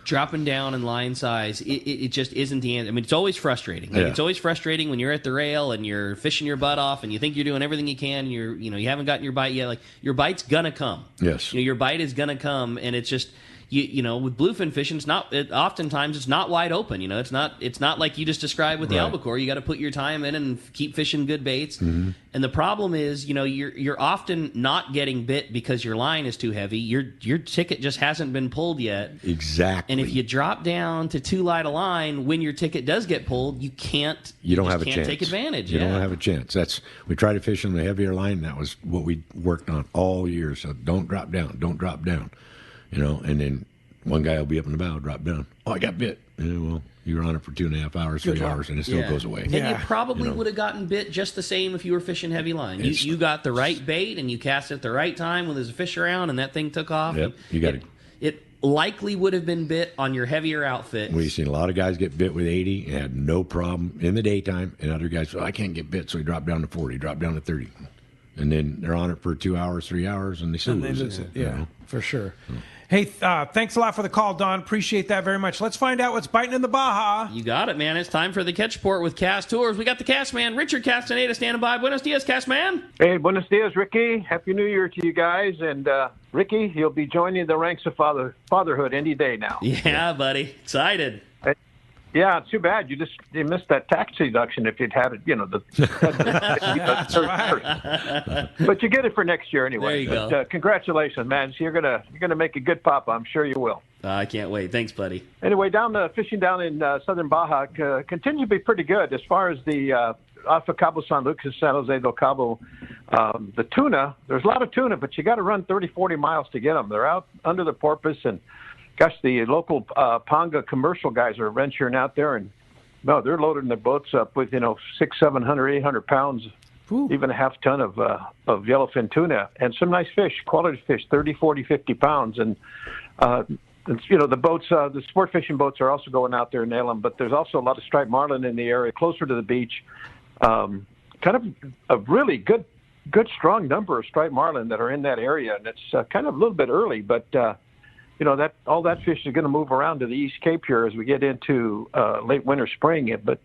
dropping down in line size, it just isn't the answer. I mean, it's always frustrating. It's always frustrating when you're at the rail and you're fishing your butt off and you think you're doing everything you can. And you haven't gotten your bite yet. Like, your bite's gonna come. Yes. Your bite is gonna come, and it's just. With bluefin fishing, oftentimes it's not wide open. It's not like you just described with the albacore. You got to put your time in and keep fishing good baits. Mm-hmm. And the problem is, you're often not getting bit because your line is too heavy. Your ticket just hasn't been pulled yet. Exactly. And if you drop down to too light a line when your ticket does get pulled, you can't. You don't have a chance. Take advantage. You don't have a chance. We try to fish on the heavier line. That was what we worked on all year. So don't drop down. Don't drop down. And then one guy will be up in the bow, drop down. Oh, I got bit. Well, you were on it for 2.5 hours, 3 hours, and it still goes away. And you probably would have gotten bit just the same if you were fishing heavy line. You got the right bait, and you cast it at the right time when there's a fish around, and that thing took off. Yep, you got it. It likely would have been bit on your heavier outfit. We've seen a lot of guys get bit with 80 and had no problem in the daytime, and other guys, I can't get bit, so he dropped down to 40, dropped down to 30. And then they're on it for 2 hours, 3 hours, and they still lose it. Yeah, for sure. Hey, thanks a lot for the call, Don. Appreciate that very much. Let's find out what's biting in the Baja. You got it, man. It's time for the Catch Report with Cast Tours. We got the Cast Man, Richard Castaneda, standing by. Buenos dias, Cast Man. Hey, buenos dias, Ricky. Happy New Year to you guys. And, Ricky, you'll be joining the ranks of fatherhood any day now. Yeah, buddy. Excited. Yeah, too bad. You missed that tax deduction if you'd had it, But you get it for next year anyway. There you go. Congratulations, man. So you're gonna make a good papa. I'm sure you will. I can't wait. Thanks, buddy. Anyway, fishing down in southern Baja continues to be pretty good as far as the off of Cabo San Lucas, San Jose del Cabo. The tuna, there's a lot of tuna, but you got to run 30, 40 miles to get them. They're out under the porpoise and. Gosh, the local Panga commercial guys are venturing out there, and they're loading their boats up with 600, 700, 800 pounds, even a half ton of yellowfin tuna, and some nice fish, quality fish, 30, 40, 50 pounds. And the boats, the sport fishing boats are also going out there and nailing them. But there's also a lot of striped marlin in the area, closer to the beach. Kind of a really good, strong number of striped marlin that are in that area, and it's kind of a little bit early, but. That all that fish is going to move around to the East Cape here as we get into late winter, spring. But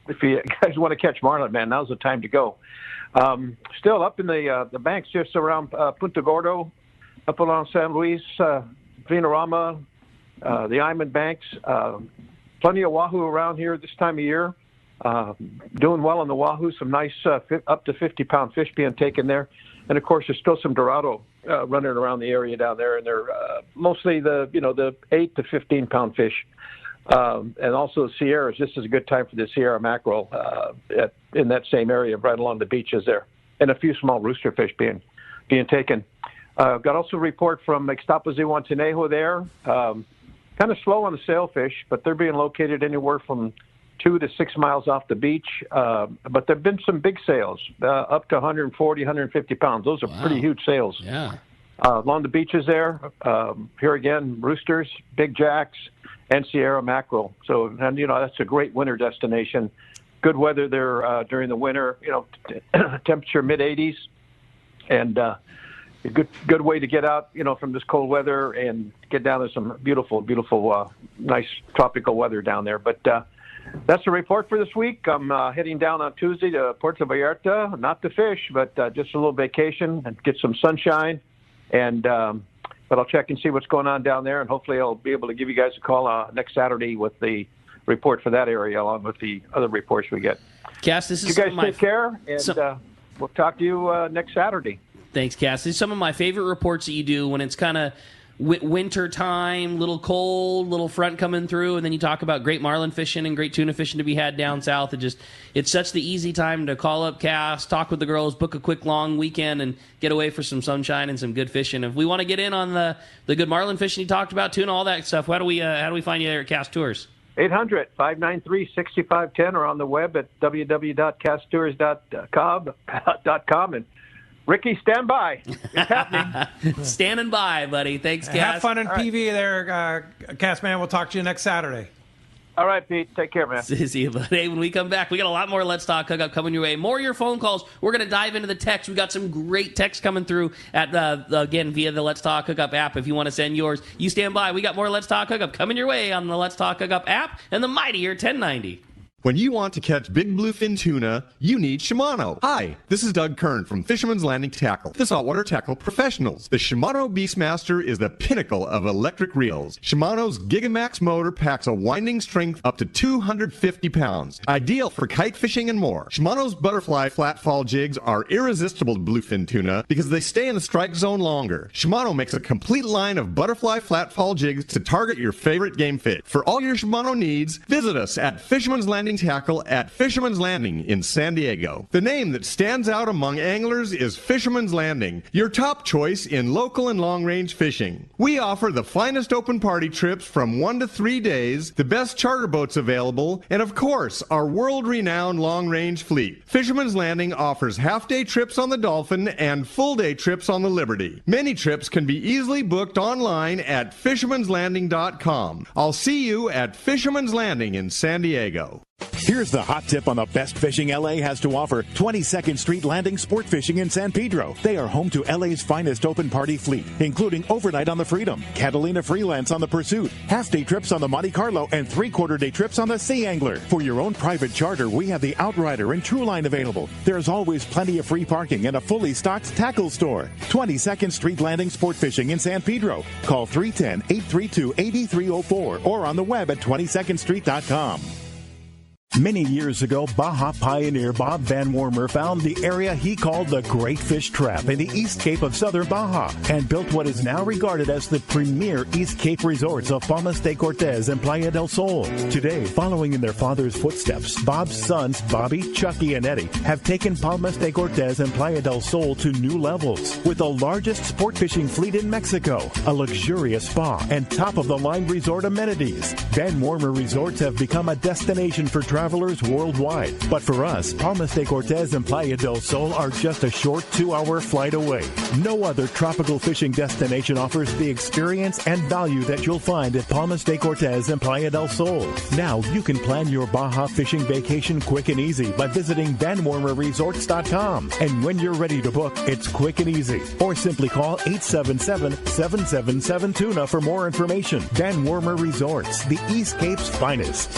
if you guys want to catch marlin, man, now's the time to go. Still up in the banks just around Punta Gordo, up along San Luis, Vinarama, the Iman Banks. Plenty of wahoo around here this time of year. Doing well on the wahoo. Some nice up to 50-pound fish being taken there. And, of course, there's still some Dorado running around the area down there, and they're mostly the 8 to 15-pound fish. And also the Sierras. This is a good time for the Sierra mackerel in that same area right along the beaches there. And a few small rooster fish being taken. Got also a report from Ixtapa Zihuatanejo there. kind of slow on the sailfish, but they're being located anywhere from 2 to 6 miles off the beach. But there have been some big sales, up to 140, 150 pounds. Those are pretty huge sales. Yeah. Along the beaches there, here again, roosters, big jacks, and Sierra mackerel. So, and that's a great winter destination. Good weather there during the winter. Temperature mid-80s, and a good way to get out. From this cold weather and get down to some beautiful, nice tropical weather down there. But that's the report for this week. I'm heading down on Tuesday to Puerto Vallarta, not to fish, but just a little vacation and get some sunshine. And but I'll check and see what's going on down there, and hopefully I'll be able to give you guys a call next Saturday with the report for that area, along with the other reports we get. Cass, this is you guys take care, and we'll talk to you next Saturday. Thanks, Cass. These are some of my favorite reports that you do when it's kind of winter time, little cold, little front coming through, and then you talk about great marlin fishing and great tuna fishing to be had down south. It's such the easy time to call up Cass, talk with the girls, book a quick long weekend, and get away for some sunshine and some good fishing. If we want to get in on the good marlin fishing you talked about, tuna, all that stuff, how do we find you there at Cass Tours? 800-593-6510 or on the web at www.casstours.com. And Ricky, stand by. It's happening. Standing by, buddy. Thanks, Cass. Have fun in PV there, Cass, man. We'll talk to you next Saturday. All right, Pete. Take care, man. See you, buddy. Hey, when we come back, we got a lot more Let's Talk Hookup coming your way. More of your phone calls. We're going to dive into the text. We got some great text coming through at again via the Let's Talk Hookup app. If you want to send yours, you stand by. We got more Let's Talk Hookup coming your way on the Let's Talk Hookup app and the mightier 1090. When you want to catch big bluefin tuna, you need Shimano. Hi, this is Doug Kern from Fisherman's Landing Tackle, the saltwater tackle professionals. The Shimano Beastmaster is the pinnacle of electric reels. Shimano's Gigamax motor packs a winding strength up to 250 pounds, ideal for kite fishing and more. Shimano's butterfly flatfall jigs are irresistible to bluefin tuna because they stay in the strike zone longer. Shimano makes a complete line of butterfly flatfall jigs to target your favorite game fish. For all your Shimano needs, visit us at Fisherman's Landing Tackle at Fisherman's Landing in San Diego. The name that stands out among anglers is Fisherman's Landing, your top choice in local and long-range fishing. We offer the finest open party trips from 1 to 3 days, the best charter boats available, and of course, our world-renowned long-range fleet. Fisherman's Landing offers half-day trips on the Dolphin and full-day trips on the Liberty. Many trips can be easily booked online at fishermanslanding.com. I'll see you at Fisherman's Landing in San Diego. Here's the hot tip on the best fishing LA has to offer. 22nd Street Landing Sport Fishing in San Pedro. They are home to LA's finest open party fleet, including overnight on the Freedom, Catalina Freelance on the Pursuit, half-day trips on the Monte Carlo, and 3/4-day trips on the Sea Angler. For your own private charter, we have the Outrider and Trueline available. There's always plenty of free parking and a fully stocked tackle store. 22nd Street Landing Sport Fishing in San Pedro. Call 310-832-8304 or on the web at 22ndstreet.com. Many years ago, Baja pioneer Bob Van Wormer found the area he called the Great Fish Trap in the East Cape of southern Baja and built what is now regarded as the premier East Cape resorts of Palmas de Cortez and Playa del Sol. Today, following in their father's footsteps, Bob's sons, Bobby, Chucky, and Eddie, have taken Palmas de Cortez and Playa del Sol to new levels with the largest sport fishing fleet in Mexico, a luxurious spa, and top-of-the-line resort amenities. Van Wormer Resorts have become a destination for travelers worldwide. But for us, Palmas de Cortez and Playa del Sol are just a short 2-hour flight away. No other tropical fishing destination offers the experience and value that you'll find at Palmas de Cortez and Playa del Sol. Now you can plan your Baja fishing vacation quick and easy by visiting VanWormerResorts.com. And when you're ready to book, it's quick and easy. Or simply call 877-777-TUNA for more information. Van Wormer Resorts, the East Cape's finest.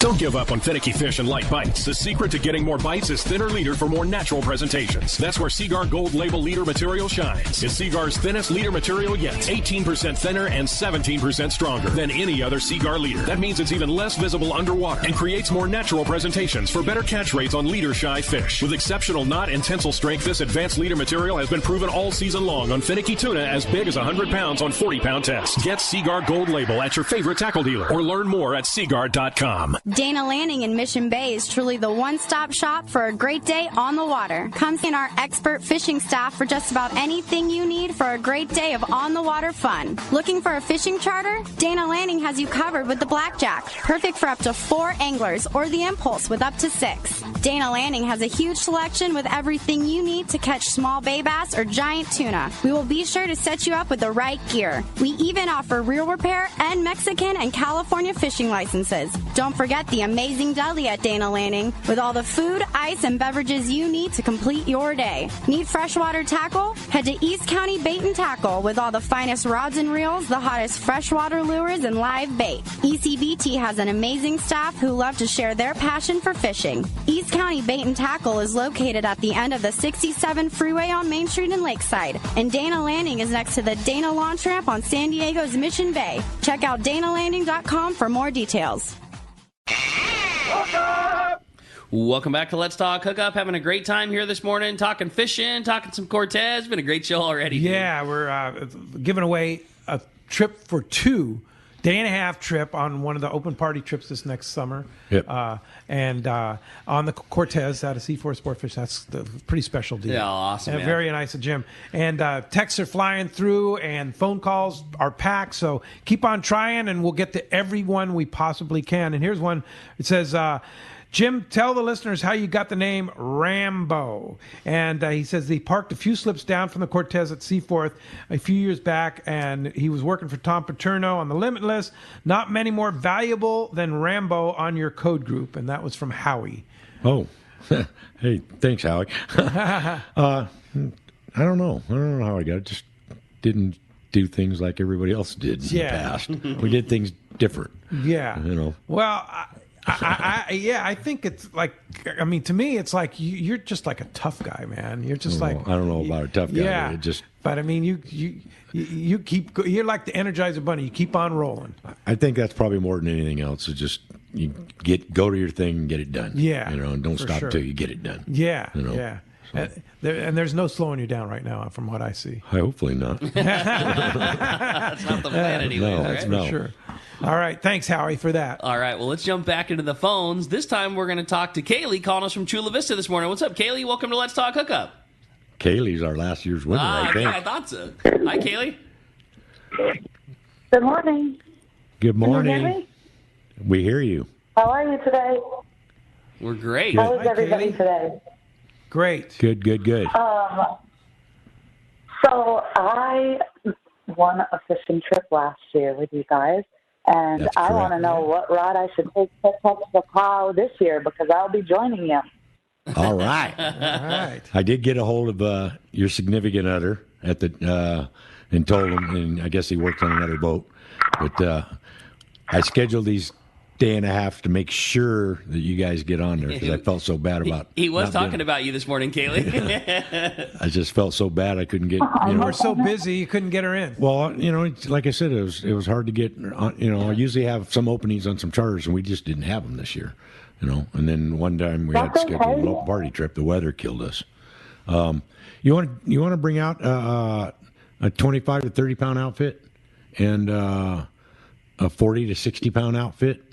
Don't give up on finicky fish and light bites. The secret to getting more bites is thinner leader for more natural presentations. That's where Seaguar Gold Label leader material shines. It's Seaguar's thinnest leader material yet. 18% thinner and 17% stronger than any other Seaguar leader. That means it's even less visible underwater and creates more natural presentations for better catch rates on leader-shy fish. With exceptional knot and tensile strength, this advanced leader material has been proven all season long on finicky tuna as big as 100 pounds on 40-pound tests. Get Seaguar Gold Label at your favorite tackle dealer or learn more at Seaguar.com. Dana Landing in Mission Bay is truly the one-stop shop for a great day on the water. Come see our expert fishing staff for just about anything you need for a great day of on-the-water fun. Looking for a fishing charter? Dana Landing has you covered with the Blackjack, perfect for up to 4 anglers, or the Impulse with up to 6. Dana Landing has a huge selection with everything you need to catch small bay bass or giant tuna. We will be sure to set you up with the right gear. We even offer reel repair and Mexican and California fishing licenses. Don't forget the amazing deli at Dana Landing with all the food, ice, and beverages you need to complete your day. Need freshwater tackle? Head to East County Bait and Tackle with all the finest rods and reels, the hottest freshwater lures, and live bait. ECBT has an amazing staff who love to share their passion for fishing. East County Bait and Tackle is located at the end of the 67 freeway on Main Street in Lakeside, and Dana Landing is next to the Dana Launch Ramp on San Diego's Mission Bay. Check out danalanding.com for more details. Welcome back to Let's Talk Hookup. Having a great time here this morning, talking fishing, talking some Cortez. Been a great show already. Yeah, we're giving away a trip for 2 day-and-a-half trip on one of the open party trips this next summer. Yep. And on the Cortez out of C4 Sportfish. That's a pretty special deal. Yeah, awesome, And man. very nice of Jim. And texts are flying through and phone calls are packed. So keep on trying and we'll get to everyone we possibly can. And here's one. It says, Jim, tell the listeners how you got the name Rambo. And he says he parked a few slips down from the Cortez at Seaforth a few years back, and he was working for Tom Paterno on the Limitless. Not many more valuable than Rambo on your code group. And that was from Howie. Oh, hey, thanks, Howie. I don't know. I don't know how I got it. Just didn't do things like everybody else did in the past. We did things different. Yeah. You know. Well, I think it's like, I mean, to me, it's like you're just like a tough guy, man. You're just I don't know about a tough guy. Yeah. It just, but I mean, you keep, you're like the Energizer Bunny. You keep on rolling. I think that's probably more than anything else. It's just you go to your thing and get it done. Yeah, you know, and don't for stop sure. until you get it done. Yeah, you know? yeah. And there's no slowing you down right now, from what I see. Hopefully not. That's not the plan anyway. No, right? For sure. All right. Thanks, Howie, for that. All right. Well, let's jump back into the phones. This time we're going to talk to Kaylee calling us from Chula Vista this morning. What's up, Kaylee? Welcome to Let's Talk Hookup. Kaylee's our last year's winner, I think. I thought so. Hi, Kaylee. Good morning. Good morning. Can you hear me? We hear you. How are you today? We're great. How is everybody today? Great. Good. So I won a fishing trip last year with you guys, and That's I correct. want to know what rod I should take to catch the cow this year because I'll be joining you. All right. All right. I did get a hold of your significant other at the and told him, and I guess he worked on another boat. But I scheduled these day and a half to make sure that you guys get on there because I felt so bad about. He was not talking about you this morning, Kaylee. I just felt so bad I couldn't get. You were so busy you couldn't get her in. Well, you know, like I said, it was hard to get. You know, I usually have some openings on some charters, and we just didn't have them this year. You know, and then one time we had scheduled a local party trip. The weather killed us. You want to bring out a 25 to 30 pound outfit and a 40 to 60 pound outfit.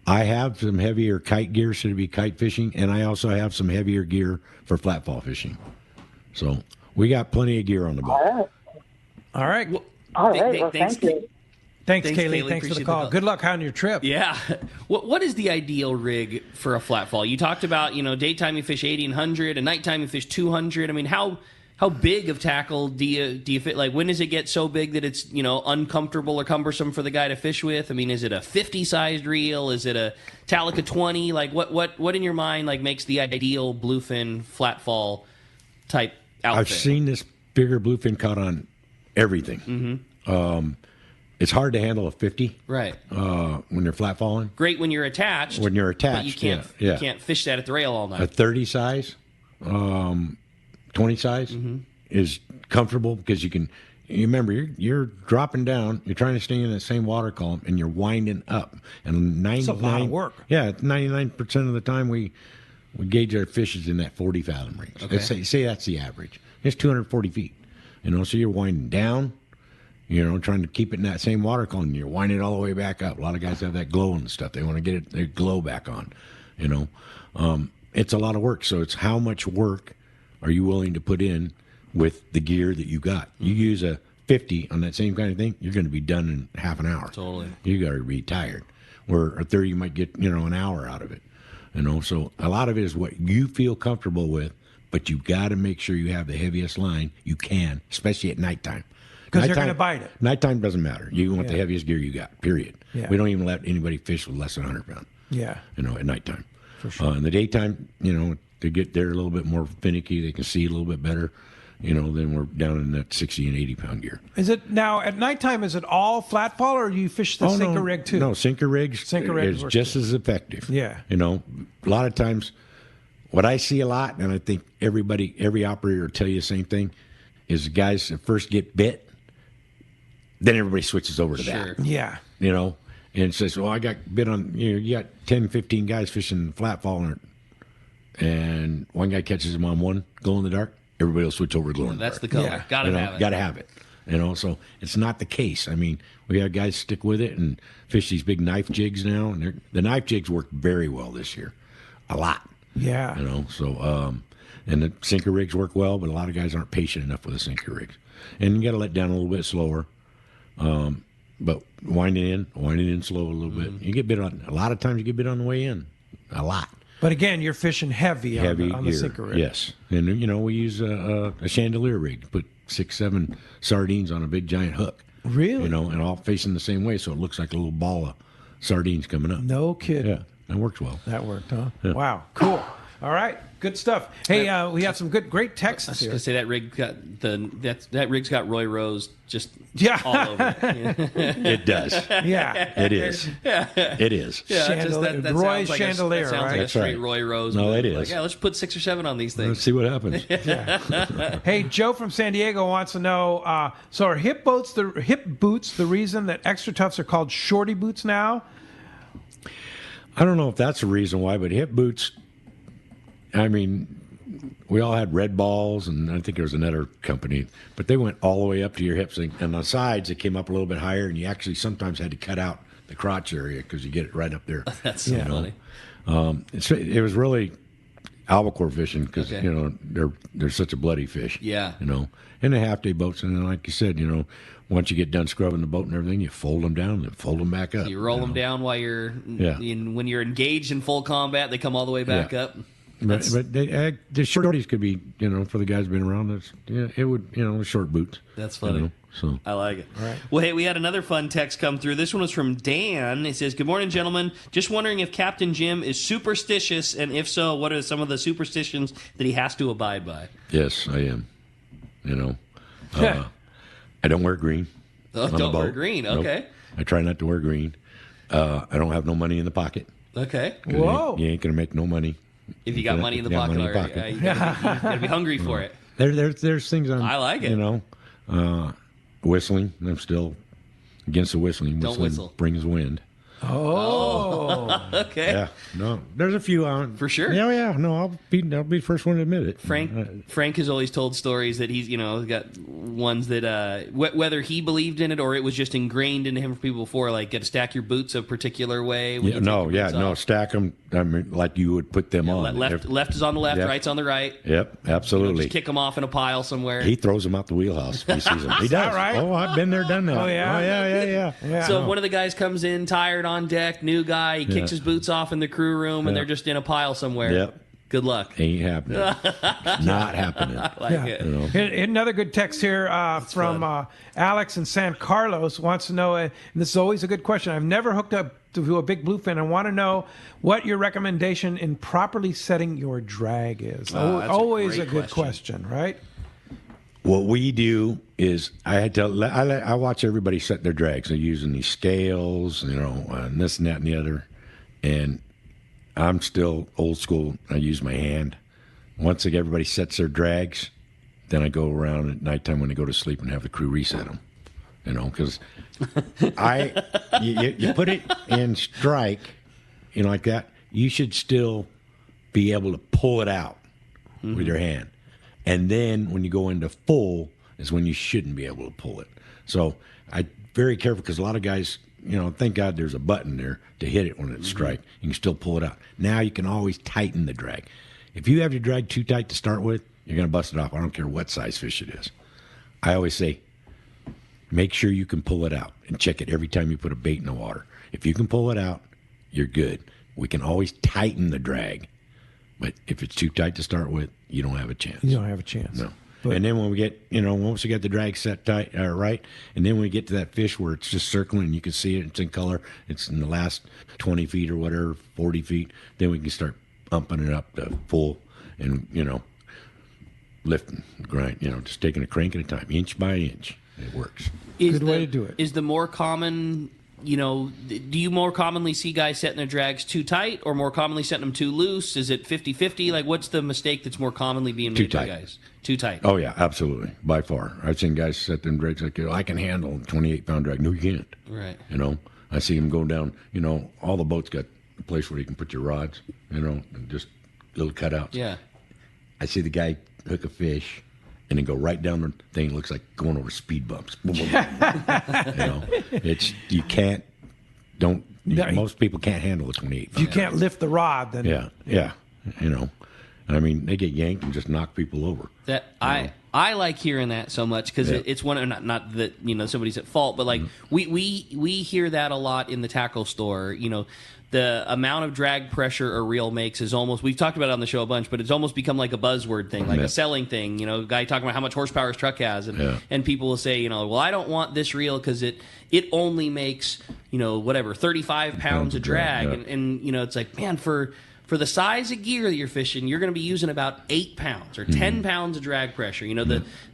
I have some heavier kite gear, should it be kite fishing, and I also have some heavier gear for flatfall fishing. So we got plenty of gear on the boat. All right. Well, All right. Well, thanks. thank you. Thanks, Kaylee. Thanks for the Appreciate call. Good luck on your trip. Yeah. What is the ideal rig for a flatfall? You talked about, you know, daytime you fish 80 and 100, and nighttime you fish 200. I mean, how big of tackle do you fit? Like, when does it get so big that it's, you know, uncomfortable or cumbersome for the guy to fish with? I mean, is it a 50-sized reel? Is it a Talica 20? Like, what in your mind, like, makes the ideal bluefin flatfall type outfit? I've seen this bigger bluefin caught on everything. Mm-hmm. It's hard to handle a 50. Right. When you're flat falling. Great when you're attached. When you're attached, but you can't, yeah. you can't fish that at the rail all night. A 30 size, 20 size is comfortable because you can. You remember, you're dropping down. You're trying to stay in the same water column, and you're winding up. And 99, It's a lot of work. Yeah, 99% of the time we gauge our fishes in that 40 fathom range. Okay. Let's say that's the average. It's 240 feet. You know, so you're winding down, trying to keep it in that same water color, and you're winding it all the way back up. A lot of guys have that glow and stuff. They want to get their glow back on, It's a lot of work. So it's how much work are you willing to put in with the gear that you got? You use a 50 on that same kind of thing, you're going to be done in half an hour. Totally. You got to be tired. Where a 30, you might get, an hour out of it. So a lot of it is what you feel comfortable with, but you got to make sure you have the heaviest line you can, especially at nighttime. Because they're going to bite it. Nighttime doesn't matter. You want the heaviest gear you got, period. Yeah. We don't even let anybody fish with less than 100 pounds. Yeah. At nighttime. For sure. In the daytime, to get there a little bit more finicky, they can see a little bit better. Then we're down in that 60 and 80 pound gear. Is it now at nighttime? Is it all flat fall, or do you fish the sinker rig too? No, sinker rigs is just as effective. Yeah. A lot of times, what I see a lot, and I think every operator will tell you the same thing, is guys that first get bit, then everybody switches over to that. Yeah. And says, well, I got bit on, you got 10, 15 guys fishing flat fall, and one guy catches him on one glow in the dark, everybody will switch over to glow in the dark. That's the color. Gotta have it. Gotta have it. So it's not the case. I mean, we have guys stick with it and fish these big knife jigs now, and the knife jigs work very well this year. A lot. Yeah. And the sinker rigs work well, but a lot of guys aren't patient enough with the sinker rigs. And you got to let down a little bit slower. But wind it in slow a little bit. You get bit on, a lot of times you get bit on the way in. A lot. But again, you're fishing heavy on the gear. sinker rig. Yes. And, we use a chandelier rig, put 6, 7 sardines on a big giant hook. Really? And all facing the same way, so it looks like a little ball of sardines coming up. No kidding. Yeah, that works well. That worked, huh? Yeah. Wow, cool. All right, good stuff. Hey, we have some great texts I was here. going to say that rig got that rig's got Roy Rose just all over it. It does. Yeah, it is. Yeah, it is. Yeah, that Roy's sounds like chandelier, that sounds right? like a That's straight right. Roy Rose. No, move. it is. Like, yeah, let's put 6 or 7 on these things. Let's see what happens. Hey, Joe from San Diego wants to know: so are hip boots the reason that extra toughs are called shorty boots now? I don't know if that's the reason why, but hip boots. I mean, we all had red balls, and I think there was another company, but they went all the way up to your hips, and on the sides it came up a little bit higher, and you actually sometimes had to cut out the crotch area because you get it right up there. That's so funny. It was really albacore fishing because they're such a bloody fish. Yeah. And the half day boats, and then like you said, once you get done scrubbing the boat and everything, you fold them down and fold them back up. So you roll them down while you're when you're engaged in full combat. They come all the way back up. But the shorties could be, for the guys who've been around, it would, short boots. That's funny. So I like it. All right. Well, hey, we had another fun text come through. This one was from Dan. It says, "Good morning, gentlemen. Just wondering if Captain Jim is superstitious, and if so, what are some of the superstitions that he has to abide by?" Yes, I am. I don't wear green. Oh, don't wear green. Okay. Nope. I try not to wear green. I don't have no money in the pocket. Okay. Whoa. You ain't going to make no money. If you got money in the pocket already, you gotta be hungry for it. There's things I like it. Whistling. I'm still against the whistling. Don't whistle. Brings wind. Oh. Okay. Yeah. No, there's a few on for sure. Yeah. No, I'll be the first one to admit it. Frank has always told stories that he's got ones that whether he believed in it or it was just ingrained into him from people before, like got to stack your boots a particular way. Stack them. I mean, like you would put them on. Left is on the left, right's on the right. Yep, absolutely. Just kick them off in a pile somewhere. He throws them out the wheelhouse if he sees them. He does. Right? Oh, I've been there, done that. Oh yeah. Yeah. So one of the guys comes in tired on deck, new guy. He kicks his boots off in the crew room, and they're just in a pile somewhere. Yep. Good luck. Ain't happening. Not happening. I like it. Another good text here from Alex in San Carlos wants to know, and this is always a good question. I've never hooked up to a big bluefin. I want to know what your recommendation in properly setting your drag is. Always a good question, right? What we do is I watch everybody set their drags. They're using these scales, and this and that and the other. And I'm still old school. I use my hand. Once everybody sets their drags, then I go around at nighttime when they go to sleep and have the crew reset them. Because you put it in strike, like that. You should still be able to pull it out with your hand. And then when you go into full, is when you shouldn't be able to pull it. So I very careful, because a lot of guys, thank God there's a button there to hit it when it's strike. You can still pull it out. Now you can always tighten the drag. If you have your drag too tight to start with, you're going to bust it off. I don't care what size fish it is. I always say, make sure you can pull it out and check it every time you put a bait in the water. If you can pull it out, you're good. We can always tighten the drag. But if it's too tight to start with, you don't have a chance. You don't have a chance. No. And then when we get, once we get the drag set tight, right, and then when we get to that fish where it's just circling, you can see it, it's in color, it's in the last 20 feet or whatever, 40 feet, then we can start pumping it up to full and, lifting, grind, just taking a crank at a time, inch by inch. It works. Good way to do it. Is the more common, do you more commonly see guys setting their drags too tight or more commonly setting them too loose? Is it 50-50? Like, what's the mistake that's more commonly being made by guys? Too tight. Oh, yeah, absolutely, by far. I've seen guys set them drags like, I can handle a 28-pound drag. No, you can't. Right. I see them go down, all the boats got a place where you can put your rods, and just little cutouts. Yeah. I see the guy hook a fish and then go right down the thing. It looks like going over speed bumps. Boom, boom, boom. Most people can't handle a 28. If you can't lift the rod, then yeah. I mean, they get yanked and just knock people over. I like hearing that so much because it's one. Not that somebody's at fault, but like we hear that a lot in the tackle store. The amount of drag pressure a reel makes is almost, we've talked about it on the show a bunch, but it's almost become like a buzzword thing, like a selling thing. A guy talking about how much horsepower his truck has, and people will say, well, I don't want this reel because it only makes 35 pounds of drag, and it's like, man, for the size of gear that you're fishing, you're going to be using about 8 pounds or 10 pounds of drag pressure.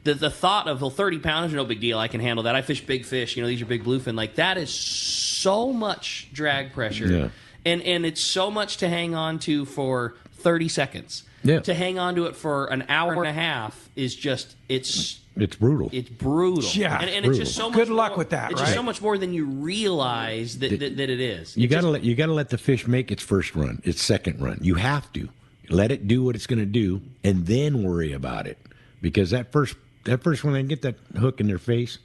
The thought of 30 pounds, no big deal, I can handle that. I fish big fish. These are big bluefin. Like, that is so much drag pressure. Yeah. And it's so much to hang on to for 30 seconds. Yeah. To hang on to it for an hour and a half is just, it's brutal. It's brutal. Yeah. And brutal. it's just so much Good luck more, with that, It's right? just so much more than you realize that it is. You got to let the fish make its first run, its second run. You have to. Let it do what it's going to do and then worry about it. Because that first when they get that hook in their face,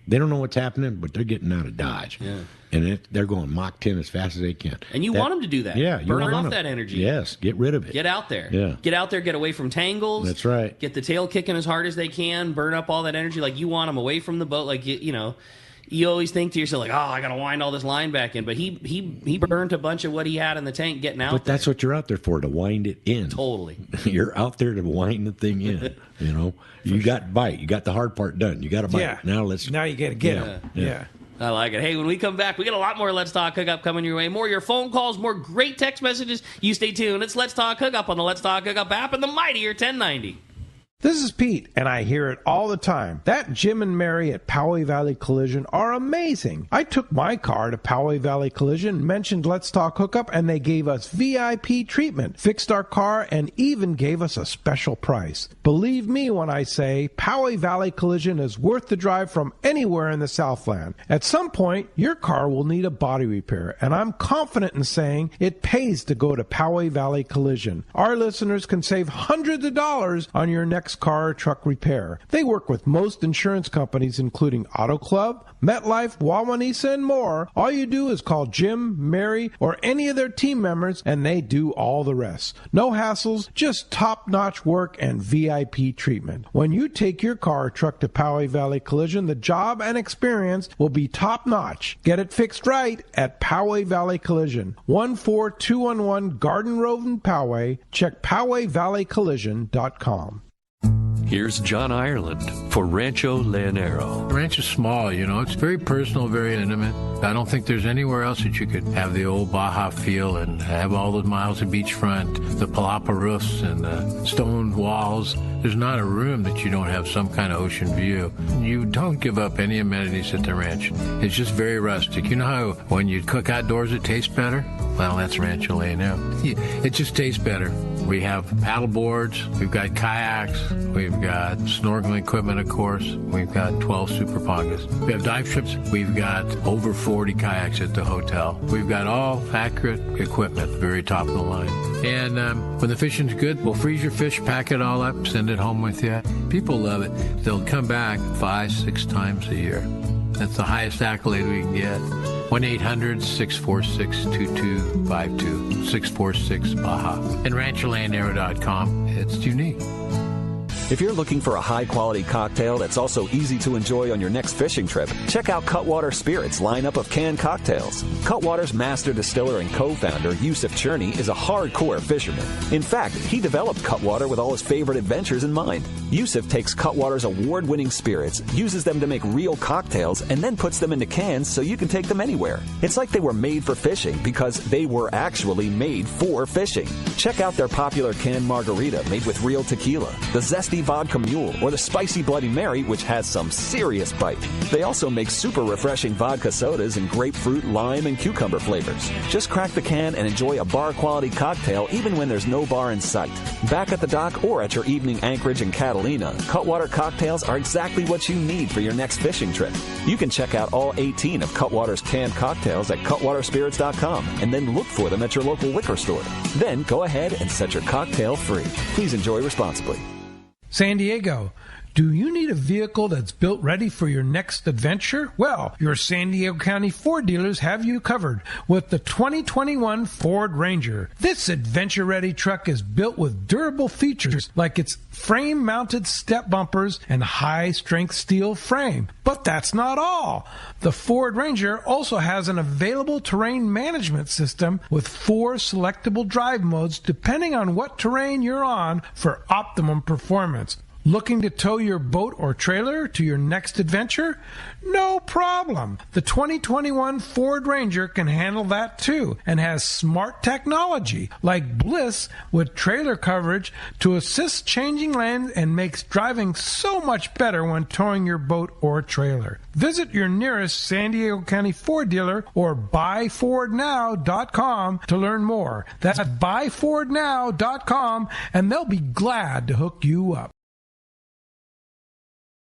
they don't know what's happening, but they're getting out of Dodge. Yeah. And they're going Mach 10 as fast as they can. And you want them to do that. Yeah. Burn off that energy. Yes. Get rid of it. Get out there. Yeah. Get out there, get away from tangles. That's right. Get the tail kicking as hard as they can. Burn up all that energy. Like, you want them away from the boat. Like, you always think to yourself, like, oh, I got to wind all this line back in. But he burnt a bunch of what he had in the tank getting out. But that's what you're out there for, to wind it in. Totally. You're out there to wind the thing in. You got bite. You got the hard part done. You got to bite. Yeah. Now you got to get them. Yeah. I like it. Hey, when we come back, we got a lot more Let's Talk Hookup coming your way. More of your phone calls, more great text messages. You stay tuned. It's Let's Talk Hookup on the Let's Talk Hookup app and the mightier 1090. This is Pete, and I hear it all the time. That Jim and Mary at Poway Valley Collision are amazing. I took my car to Poway Valley Collision, mentioned Let's Talk Hookup, and they gave us VIP treatment, fixed our car, and even gave us a special price. Believe me when I say Poway Valley Collision is worth the drive from anywhere in the Southland. At some point, your car will need a body repair, and I'm confident in saying it pays to go to Poway Valley Collision. Our listeners can save hundreds of dollars on your next car or truck repair. They work with most insurance companies, including Auto Club, MetLife, Wawanesa, and more. All you do is call Jim, Mary, or any of their team members, and they do all the rest. No hassles, just top-notch work and VIP treatment. When you take your car or truck to Poway Valley Collision, the job and experience will be top-notch. Get it fixed right at Poway Valley Collision, 14211 Garden Road in Poway. Check PowayValleyCollision.com. Here's John Ireland for Rancho Leonero. The ranch is small, it's very personal, very intimate. I don't think there's anywhere else that you could have the old Baja feel and have all those miles of beachfront, the palapa roofs and the stone walls. There's not a room that you don't have some kind of ocean view. You don't give up any amenities at the ranch. It's just very rustic. You know how when you cook outdoors it tastes better? Well, that's Rancho Leonero. It just tastes better. We have paddle boards, we've got kayaks, we've got snorkeling equipment, of course. We've got 12 Super Pongas. We have dive trips. We've got over 40 kayaks at the hotel. We've got all accurate equipment, very top of the line. And when the fishing's good, we'll freeze your fish, pack it all up, send it home with you. People love it. They'll come back 5-6 times a year. That's the highest accolade we can get. 1-800-646-2252, 646-BAHA. And RanchoLandAero.com. It's unique. If you're looking for a high-quality cocktail that's also easy to enjoy on your next fishing trip, check out Cutwater Spirits' lineup of canned cocktails. Cutwater's master distiller and co-founder, Yusuf Cherney, is a hardcore fisherman. In fact, he developed Cutwater with all his favorite adventures in mind. Yusuf takes Cutwater's award-winning spirits, uses them to make real cocktails, and then puts them into cans so you can take them anywhere. It's like they were made for fishing because they were actually made for fishing. Check out their popular canned margarita made with real tequila, the zesty vodka mule, or the spicy Bloody Mary, which has some serious bite. They also make super refreshing vodka sodas in grapefruit, lime, and cucumber flavors. Just crack the can and enjoy a bar-quality cocktail even when there's no bar in sight. Back at the dock or at your evening anchorage in Catalina, Cutwater cocktails are exactly what you need for your next fishing trip. You can check out all 18 of Cutwater's canned cocktails at cutwaterspirits.com and then look for them at your local liquor store. Then go ahead and set your cocktail free. Please enjoy responsibly. San Diego, do you need a vehicle that's built ready for your next adventure? Well, your San Diego County Ford dealers have you covered with the 2021 Ford Ranger. This adventure-ready truck is built with durable features like its frame-mounted step bumpers and high-strength steel frame. But that's not all. The Ford Ranger also has an available terrain management system with 4 selectable drive modes depending on what terrain you're on for optimum performance. Looking to tow your boat or trailer to your next adventure? No problem. The 2021 Ford Ranger can handle that too and has smart technology like Bliss with trailer coverage to assist changing lanes and makes driving so much better when towing your boat or trailer. Visit your nearest San Diego County Ford dealer or buyfordnow.com to learn more. That's buyfordnow.com and they'll be glad to hook you up.